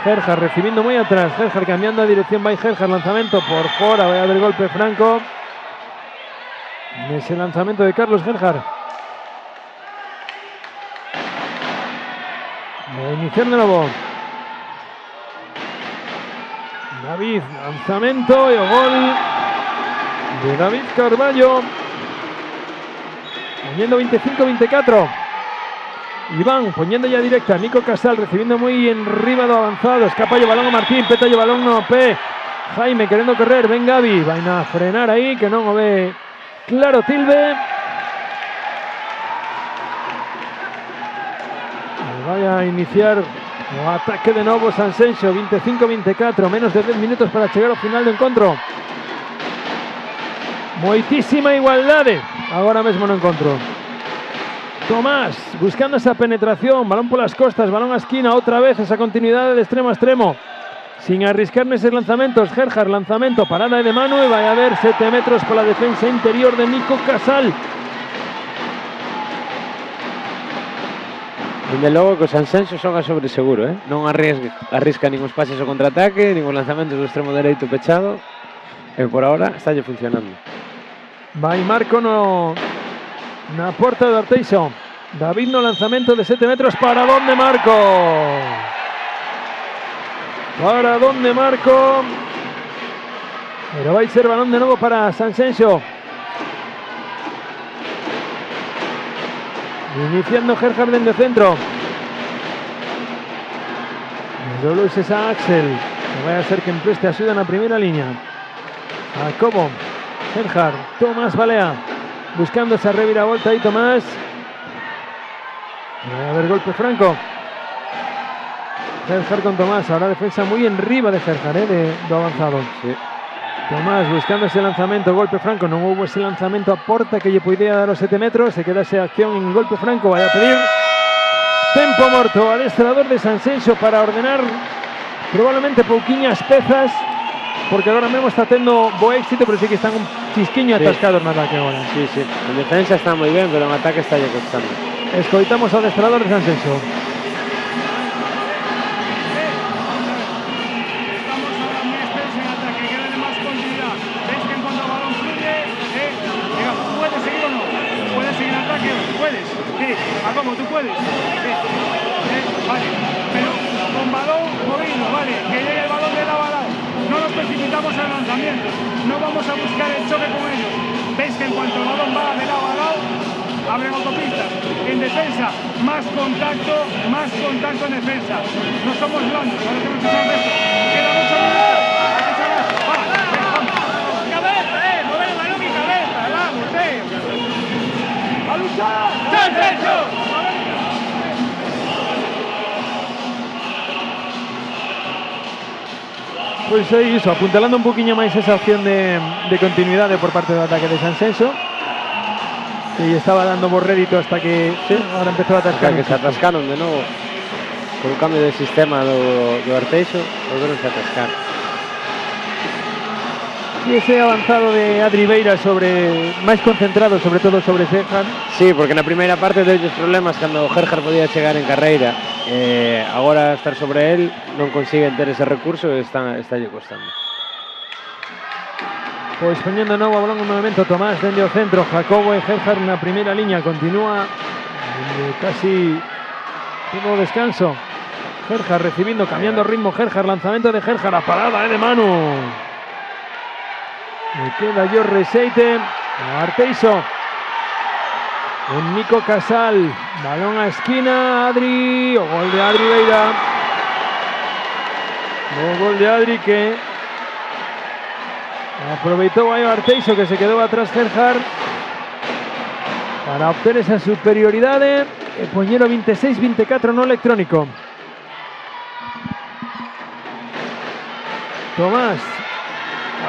Gerhard recibiendo muy atrás. Gerhard cambiando de dirección. Va Gerhard, lanzamiento por fuera. Va a haber golpe franco. Ese lanzamiento de Carlos Gerhard. Va a iniciar de nuevo. David, lanzamiento y gol de David Carballo. Poniendo 25-24. Iván poniendo ya directa, Nico Casal recibiendo muy en riba do avanzado, escapa el balón a Martín, peta el balón no P. Jaime queriendo correr, ven Gaby, van a frenar ahí, que non o ve claro Tilbe. Vaya a iniciar o ataque de novo Sansenso, 25-24, menos de 10 minutos para chegar ao final do encontro. Moitísima igualdade agora mesmo no encontro. Tomás buscando esa penetración, balón por las costas, balón a esquina, otra vez esa continuidad de extremo a extremo, sin arriscar esos lanzamientos. Gerhard, lanzamiento, parada de Manu y va a haber 7 metros por la defensa interior de Nico Casal. Dende logo que o Sansenso xoga sobre seguro, non arrisca ningún pases ao contraataque, ningún lanzamento do extremo dereito pechado, e por ahora está funcionando. Vai Marco na porta de Arteixo. David no lanzamiento de 7 metros. ¿Para dónde Marco? ¿Para dónde Marco? Pero va a ser balón de nuevo para Sansenso. Iniciando Gerhard en el centro. Dobló esa Axel. No vaya a ser que empreste ayuda en la primera línea. Jacobo, Gerhard, Tomás Balea, buscando esa reviravolta ahí Tomás. Va a haber golpe franco. Gerhard con Tomás, ahora defensa muy en riba de Gerhard, de avanzado. Sí. Tomás buscando ese lanzamiento, golpe franco, no hubo ese lanzamiento a porta que lle podía dar los 7 metros, se queda esa acción en golpe franco, vaya a pedir tempo morto, adestrador de Sanxenxo para ordenar probablemente pouquiñas pezas, porque agora mesmo está tendo bo éxito, pero sí que están un chisquiño atascados no ataque agora. Sí, sí, en defensa está moi ben, pero en ataque está lle costando. Escoitamos ao adestrador de Sanxenxo. Como tú puedes, vale, pero con balón movido, vale, que llegue el balón de lado a lado, no nos precipitamos en el lanzamiento, no vamos a buscar el choque con ellos, veis que en cuanto el balón va de lado a lado, abren autopistas, en defensa, más contacto en defensa, no somos blandos, ahora tenemos que saber esto, queda mucho minuto, vamos, cabeza, mover el balón y cabeza, vamos, a luchar, ¡Sanxenxo! Pois é iso, apuntalando un poquinho máis esa opción de continuidade por parte do ataque de Sanxenxo, que estaba dando bo rédito hasta que ahora empezou a atascar. Que se atascaron de novo con o cambio de sistema do Arteixo, volveron a atascar. E ese avanzado de Adri Beira máis concentrado sobre todo sobre Gerhard. Sí, porque na primeira parte deulle problemas cando Gerhard podía chegar en carreira. Agora estar sobre él non consiguen ter ese recurso e está lle costando. Pois poñendo novo balón en movimento Tomás dende o centro, Jacobo e Gerhard na primeira liña, continúa casi todo o descanso. Gerhard recibindo, cambiando ritmo Gerhard, lanzamento de Gerhard, a parada de Manu. Me queda yo Reseite, Arteixo, en Nico Casal, balón a esquina, Adri, o gol de Adri Beira, o gol de Adri que aproveitou aí o Arteixo, que se quedou atrás Gerhard para obter esa superioridade e poñer o 26-24 no electrónico. Tomás,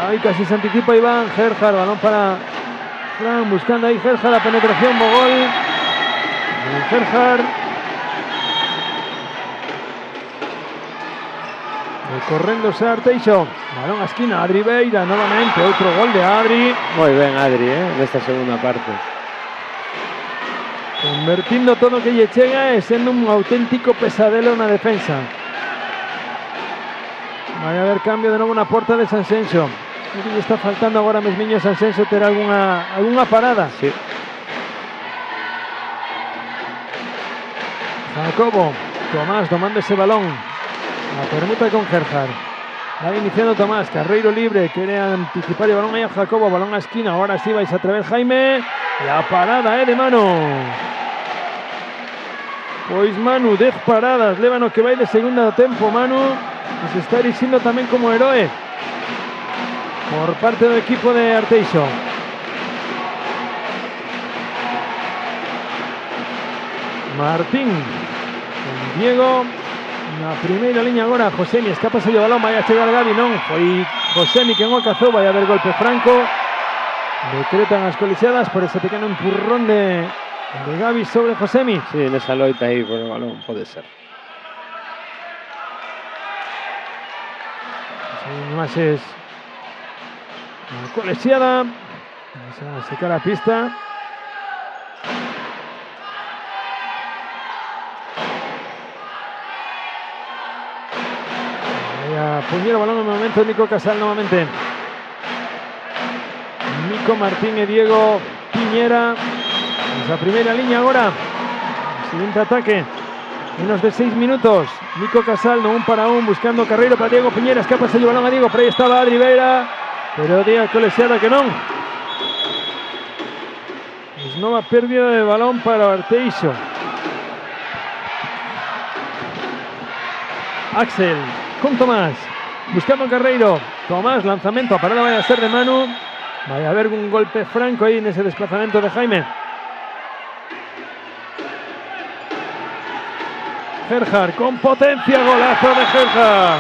ahí casi se anticipa Iván, Gerhard, balón para Fran, buscando ahí Gerhard la penetración, Mogol, Gerhard, recorrendo a Arteixo, balón a esquina, Adri Beira, nuevamente, otro gol de Adri. Moi ben Adri, nesta segunda parte. Convertindo todo o que lle chega e sendo un auténtico pesadelo na defensa. Vai haber cambio de novo na porta de Sanxenxo. O que lle está faltando agora mesmiño a Sanxenxo ter algunha parada. Sí. Jacobo, Tomás tomando ese balón. La permuta con Gerhard. Va iniciando Tomás, carreiro libre, quiere anticipar el balón ahí a Jacobo, balón a esquina, ahora sí vais a atrever Jaime. La parada de Manu. Pois Manu, 10 paradas, Lévano que vai de segunda tempo, Manu, que se está erigiendo tamén como heroe por parte do equipo de Arteixo. Martín con Diego na primeira liña agora, Josemi, escapa o balón, vai a chegar Gabi, non, foi Josemi quen o cazou, vai a haber golpe franco, decretan as colixadas por ese pequeno empurrón de Gabi sobre Josemi. Sí, nesa loita aí por o balón, pode ser. Imaxes a colexiada, vamos a secar a pista. A poñer o balón no momento Nico Casal novamente. Nico, Martín e Diego Piñera. Esa primeira liña agora. Siguiente ataque. Menos de 6 minutos. Nico Casal no 1 para 1 buscando carreiro para Diego Piñera. Escapa el balón a Diego. Por aí estaba Adri Beira. Pero Díaz colexiada que non. Es nova pérdida de balón para Arteixo. Axel con Tomás. buscando Carreiro. Tomás, lanzamiento, a parada vaya a ser de Manu. Vaya a haber un golpe franco ahí en ese desplazamiento de Jaime. Gerhard con potencia, golazo de Gerhard.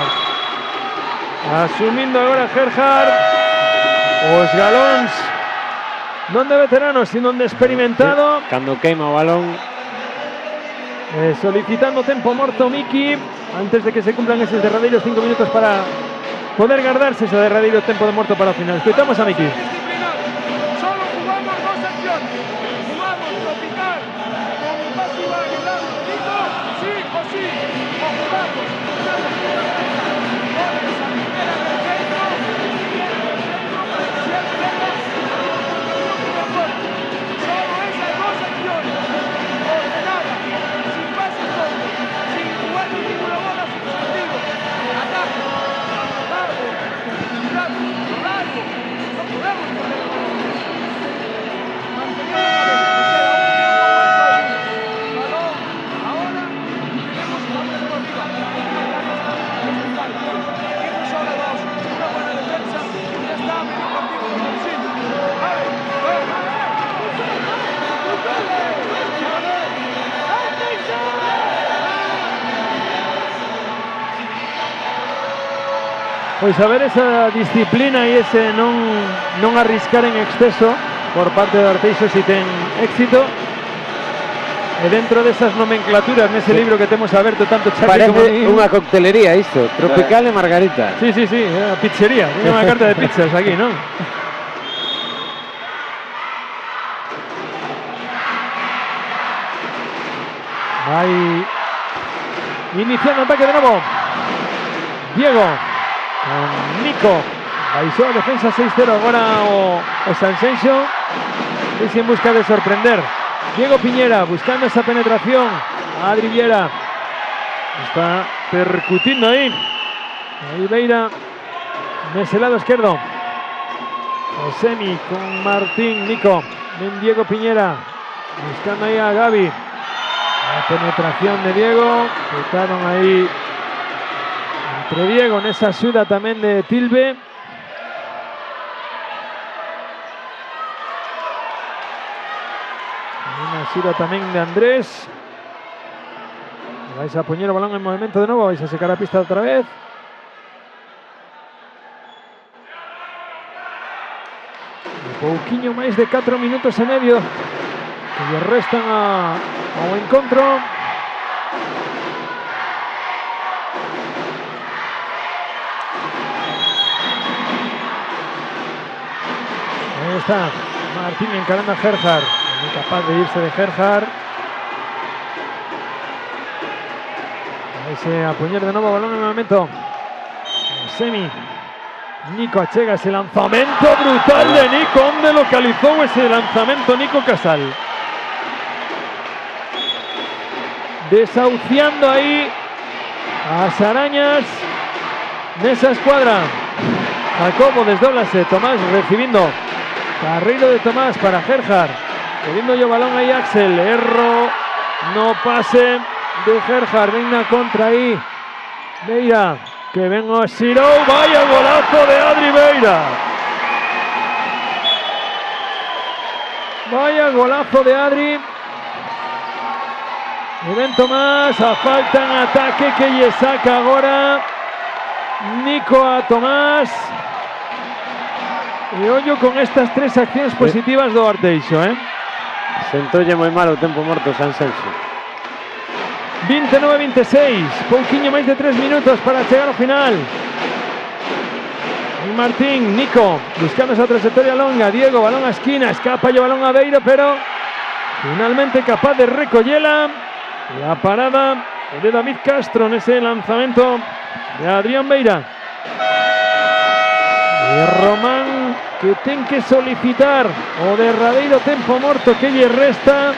Asumiendo ahora Gerhard. Os galóns non de veteranos, sino de experimentado. Cando queima o balón. Solicitando tempo morto Miki antes de que se cumplan esos derradeiros 5 minutos para poder guardarse ese derradeiro tempo de morto para o final. Escoitamos a Miki. Solo jugamos dos acciones. Jugamos tropical con pasiva en el lado derecho, sí o sí. O jugamos una goles a primera del centro para iniciar el juego. Solo esas dos acciones. Ordenadas, sin pases cortos, sin jugar ninguna bola substantivo. Ataque, largo, largo. No podemos perder el balón. Mantengamos la balón. Ahora tenemos que mantenerlo arriba. Tenemos ahora dos. Una buena defensa. Ya está, medio partido de bolsillo. Pois a ver esa disciplina e ese non arriscar en exceso por parte de Arteixo si ten éxito. E dentro desas nomenclaturas nese libro que temos aberto tanto Charlie como Parece unha coctelería isto, tropical e margarita. Sí, é a pizzería, tiene unha carta de pizzas aquí, non? Vai iniciando ataque de novo Diego con Nico. Baixou a defensa 6-0 agora o Sanxenxo. E en busca de sorprender. Diego Piñera buscando esa penetración. Adri Viera está percutindo aí. Aí Beira nese lado izquierdo. Osemi con Martín, Nico. Ben Diego Piñera buscando aí a Gavi. La penetración de Diego. Quitaron aí entre Diego nesa axuda tamén de Tilbe. Unha axuda tamén de Andrés. Vais a poñer o balón en movimento de novo. Vais a secar a pista outra vez. Un pouquiño máis de 4 minutos e medio que lle restan ao encontro. Ahí está Martín encarando a Gerhard, incapaz de irse de Gerhard. Ahí a poñer de novo balón en el momento. Semi. Nico achega ese lanzamento brutal de Nico. Onde localizou ese lanzamento Nico Casal? Desahuciando ahí as arañas nesa escuadra. Jacobo desdóblase, Tomás recibiendo. Carreiro de Tomás para Gerhard. Pedindo yo balón ahí Axel. Erro. No pase de Gerhard. Venga contra ahí. Beira. Que venga Xirou. Vaya golazo de Adri Beira. Vaya golazo de Adri. E ven Tomás. A falta en ataque que lle saca agora Nico a Tomás. E ollo con estas tres accións positivas do Arteixo, Sentoulle moi mal o tempo morto Sanxenxo. 29-26, pouquiño máis de 3 minutos para chegar ao final. E Martín, Nico, buscando esa trayectoria longa. Diego, balón a esquina, escapa o balón a Beiro, pero finalmente capaz de recollela. La parada de David Castro nese lanzamento de Adrián Beira. E Román que ten que solicitar o derradeiro tempo morto que lle resta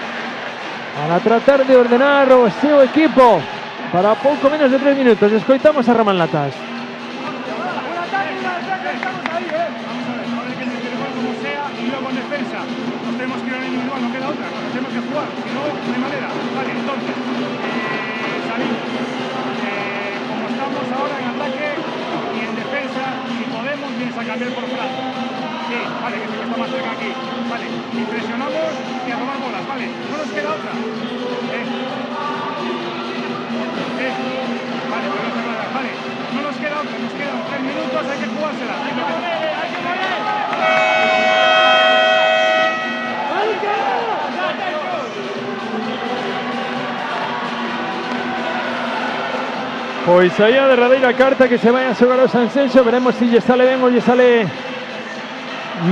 para tratar de ordenar o seu equipo para pouco menos de 3 minutos. Escoitamos a Román Latas. Estamos ahí, Vamos a ver que el juego como sea y luego en defensa. Nos tenemos que ir a un individual, no queda otra. Nos tenemos que jugar, si no, de manera. Vale, entonces, salimos. Como estamos ahora en ataque y en defensa. cambiar por Fran. Sí, vale, que está más cerca aquí. Vale, y presionamos y a robar bolas, vale. No nos queda otra. Vale, vale. No nos queda otra, nos quedan 3 minutos, hay que jugársela. Hay que Pois aí a derradeira carta que se vai a xogar o Sanxenxo. Veremos se lle sale ben ou lle sale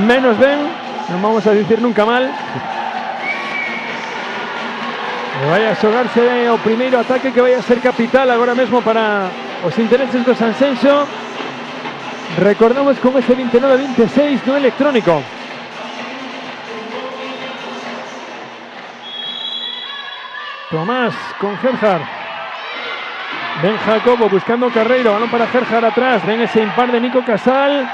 menos ben. Non vamos a dicir nunca mal. E vai a xogarse o primeiro ataque que vai a ser capital agora mesmo para os intereses do Sanxenxo. Recordamos con ese 29-26 no electrónico. Tomás con Gerhard. Ven Jacobo buscando Carreiro, balón para Gerhard atrás, ven ese impar de Nico Casal.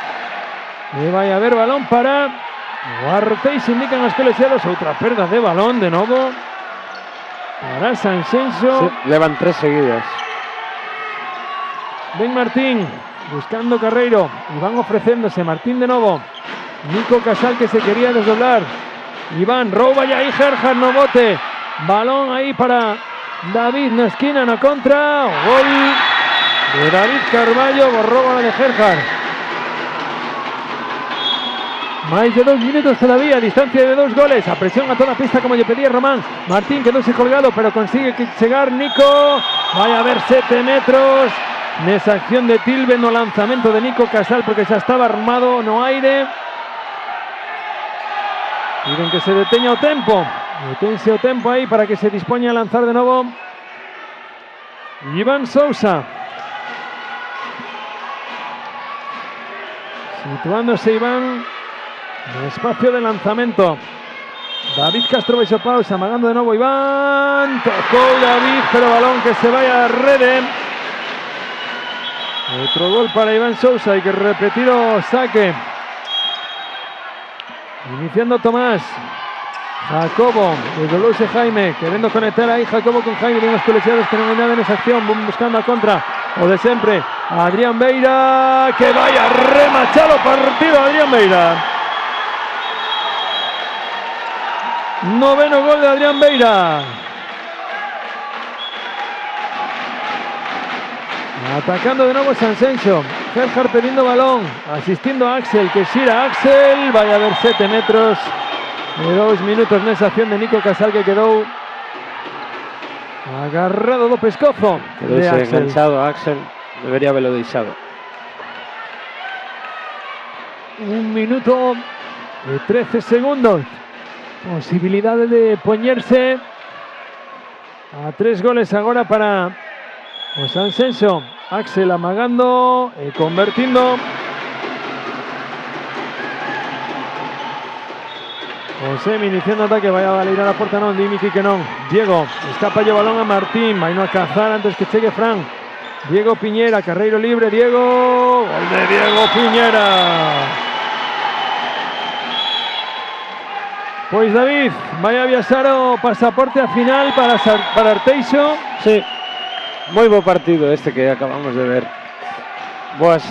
E vai a haber balón para o Arteixo, indican os colexiados, outra perda de balón de novo para Sanxenxo. Sí, levan 3 seguidas. Ven Martín, buscando Carreiro, y van ofrecéndose, Martín de novo, Nico Casal que se quería desdoblar, Iván, rouba ya aí Gerhard no bote, balón aí para David na esquina, na contra, o gol de David Carballo, borró de Gerhard. Máis de 2 minutos todavía, distancia de 2 goles, a presión a toda pista como lle pedía Román. Martín quedóse colgado, pero consigue chegar Nico, vai a haber 7 metros nesa acción de Tilbe no lanzamento de Nico Casal, porque xa estaba armado no aire. Piden que se deteña o tempo. Detense o tempo aí para que se dispoña a lanzar de novo Iván Sousa. Situándose Iván no espacio de lanzamento. David Castro baixo pausa, amagando de novo Iván. Tocou David, pero balón que se vai a rede. Outro gol para Iván Sousa, hai que repetir o saque. Iniciando Tomás. Jacobo, desdoblouse Jaime, querendo conectar aí Jacobo con Jaime, ten os colexiados que non hai nada nesa acción, buscando a contra, o de sempre, Adrián Beira, que vai a remachar o partido Adrián Beira. Noveno gol de Adrián Beira. Atacando de novo Sanxenxo, Gerhard pedindo balón, asistindo a Axel, que xira Axel, vai a haber 7 metros. De 2 minutos nesa acción de Nico Casal que quedou agarrado do pescozo de Axel. Enganchado a Axel, debería haberlo deixado. 1 minuto e 13 segundos. Posibilidade de poñerse a 3 goles agora para o Sanxenxo. Axel amagando e convertindo. Josemi iniciando ataque, vai a valer a porta non, Dimiti que non. Diego, escapa o balón a Martín, vai no a cazar antes que chegue Fran. Diego Piñera, Carreiro libre, Diego, gol de Diego Piñera. Pois David, vai a viaxar o pasaporte a final para Arteixo. Sí, moi bo partido este que acabamos de ver. Boas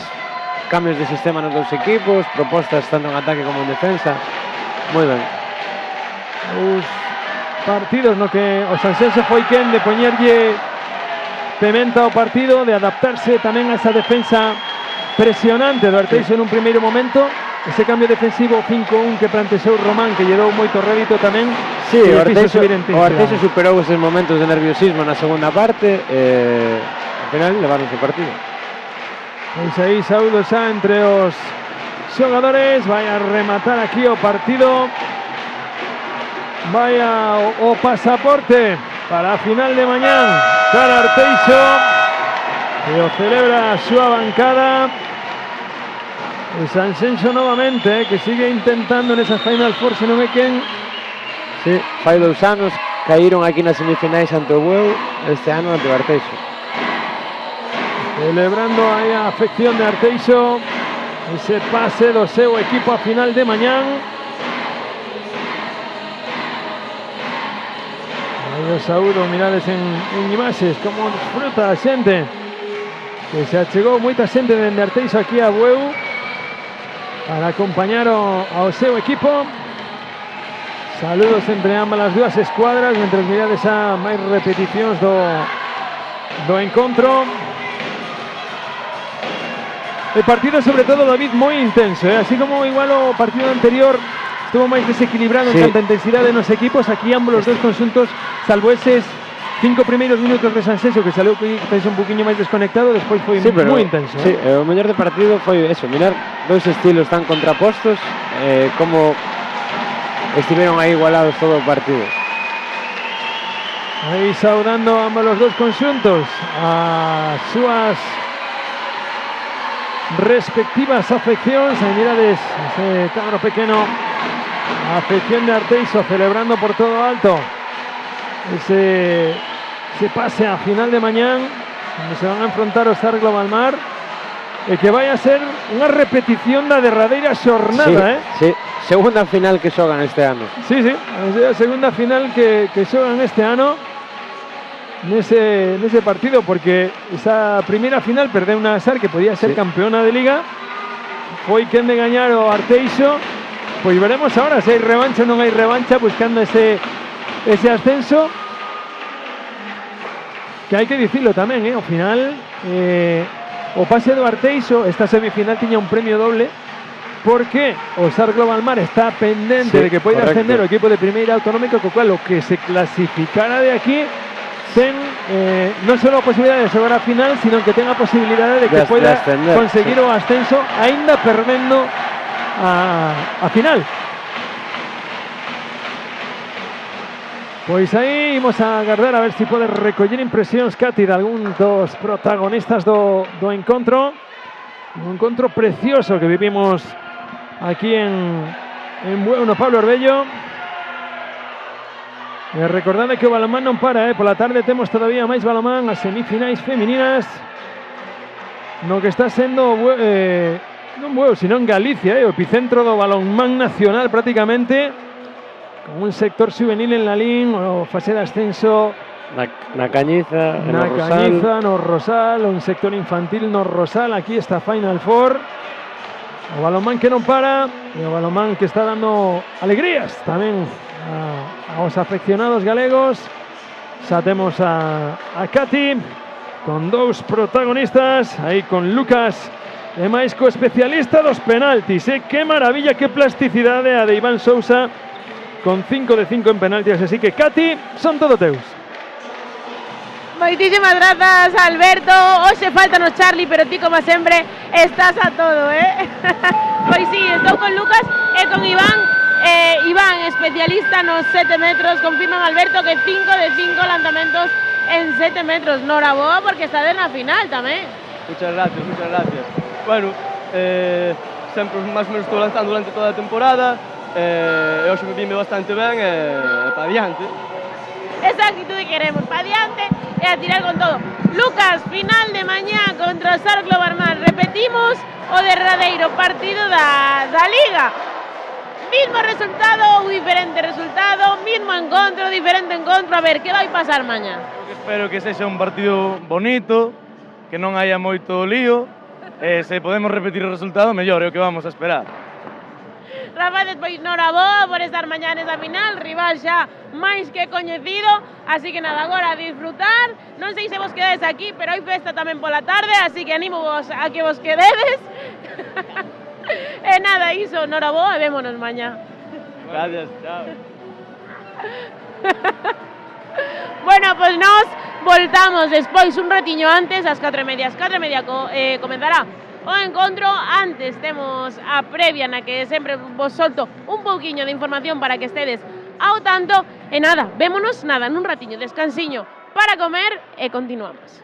cambios de sistema nos 2 equipos, propostas tanto en ataque como en defensa. Moi ben. Os partidos no que o Sanxenxo foi quen de poñerlle pementa ao partido, de adaptarse tamén a esa defensa presionante do Arteixo en un primeiro momento, ese cambio defensivo 5-1 que plantexou Román, que lle dou moito rédito tamén. Sí, o Arteixo superou eses momentos de nerviosismo na segunda parte e ao final levaron o partido. Pois aí saúdos xa entre os xogadores, vai a rematar aquí o partido, vai o pasaporte para a final de mañán para Arteixo, que o celebra a súa bancada. E Sanxenxo novamente, que sigue intentando nesa Final Four, se non é quen. Sí, fai 2 anos caíron aquí nas semifinais ante o Bueu, este ano ante o Arteixo. Celebrando aí a afección de Arteixo ese pase do seu equipo a final de mañán. Aí o saúdo, mirades en imaxes como disfruta a xente, que se achegou moita xente dende Arteixo aquí a Bueu. para acompañar ao seu equipo. Saludos entre ambas as dúas escuadras, mentre mirades a máis repeticións do encontro. El partido, sobre todo, David, moi intenso, así como igual o partido anterior estuvo máis desequilibrado en canto a intensidade nos equipos. Aquí ambos os dos conxuntos, salvo eses 5 primeiros minutos de Sanxenxo que saleu que estáis un poquinho máis desconectado, despois foi moi intenso. Sí, o mellor de partido foi eso, mirar dous estilos tan contrapostos, como estiveron aí igualados todo o partido. Aí saudando a ambos os dos conxuntos as súas respectivas afeccións. Aí mirades ese cabro pequeno, a afección de Arteixo celebrando por todo alto ese pase a final de mañán, onde se van a enfrontar o Sar Global Mar, e que vai a ser unha repetición da derradeira xornada, Sí, segunda final que xogan este ano. Sí, a segunda final que xogan este ano nese partido, porque esa primeira final perdeu unha Sar que podía ser campeona de Liga, foi quen de gañar o Arteixo. Pois veremos agora se hai revancha ou non hai revancha, buscando ese ascenso, que hai que dicirlo tamén, ao final o pase do Arteixo, esta semifinal tiña un premio doble, porque o Sar Global Mar está pendente de que poida ascender o equipo de primeira autonómica, co cual o que se clasificara de aquí ten non só a posibilidade de xogar a final, sino que ten a posibilidade de que poida conseguir o ascenso aínda perdendo a final. Pois aí imos a agardar a ver se pode recoller impresións, Cati, de algún dos protagonistas do encontro. Un encontro precioso que vivimos aquí en Bueu, no Pablo Orbello. E recordade que o balonmán non para, pola tarde temos todavía máis balonmán, as semifinais femininas, no que está sendo non Bueu, sino en Galicia, o epicentro do balonmán nacional prácticamente, con un sector juvenil en Lalín, o fase de ascenso na Cañiza, no Rosal, un sector infantil no Rosal. Aquí está Final Four, o balonmán que non para, e o balonmán que está dando alegrías tamén aos afeccionados galegos. Xa temos a Cati con dous protagonistas, aí con Lucas e máis co especialista dos penaltis. Que maravilla, que plasticidade a de Iván Sousa, con 5 de 5 en penaltis. Así que, Cati, son todo teus. Moitísimas grazas, Alberto. Hoxe faltanos Charlie, pero ti, como sempre, estás a todo, Pois sí, estou con Lucas e con Iván. Iván, especialista nos 7 metros. Confirman, Alberto, que 5 de 5 lanzamentos en 7 metros. Noraboa, porque está na final tamén. Muchas gracias. Bueno, sempre máis ou menos estou lanzando durante toda a temporada. Hoxe me vime bastante ben e para adiante. Esa actitude queremos, para adiante e a tirar con todo. Lucas, final de mañá contra o Sar Global Mar. Repetimos o derradeiro partido da Liga. Mismo resultado ou diferente resultado, mismo encontro, diferente encontro. A ver, que vai pasar mañá? Espero que sexa un partido bonito, que non haya moito lío. Se podemos repetir o resultado, mellor, é o que vamos a esperar. Rapazes, pois noraboa por estar mañá nesa final, rival xa máis que coñecido, así que nada, agora a disfrutar. Non sei se vos quedades aquí, pero hai festa tamén pola tarde, así que animo vos a que vos quededes. E nada, iso, noraboa e vémonos mañá. Gracias, chao. Bueno, pois nos voltamos despois un ratiño antes, ás 4:30. Ás 4:30 comenzará o encontro. Antes temos a previa na que sempre vos solto un pouquiño de información para que estedes ao tanto. E nada, vémonos nun ratiño, descansiño para comer e continuamos.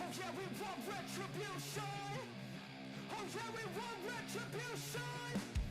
Oh yeah, we want retribution. Oh yeah, we want retribution.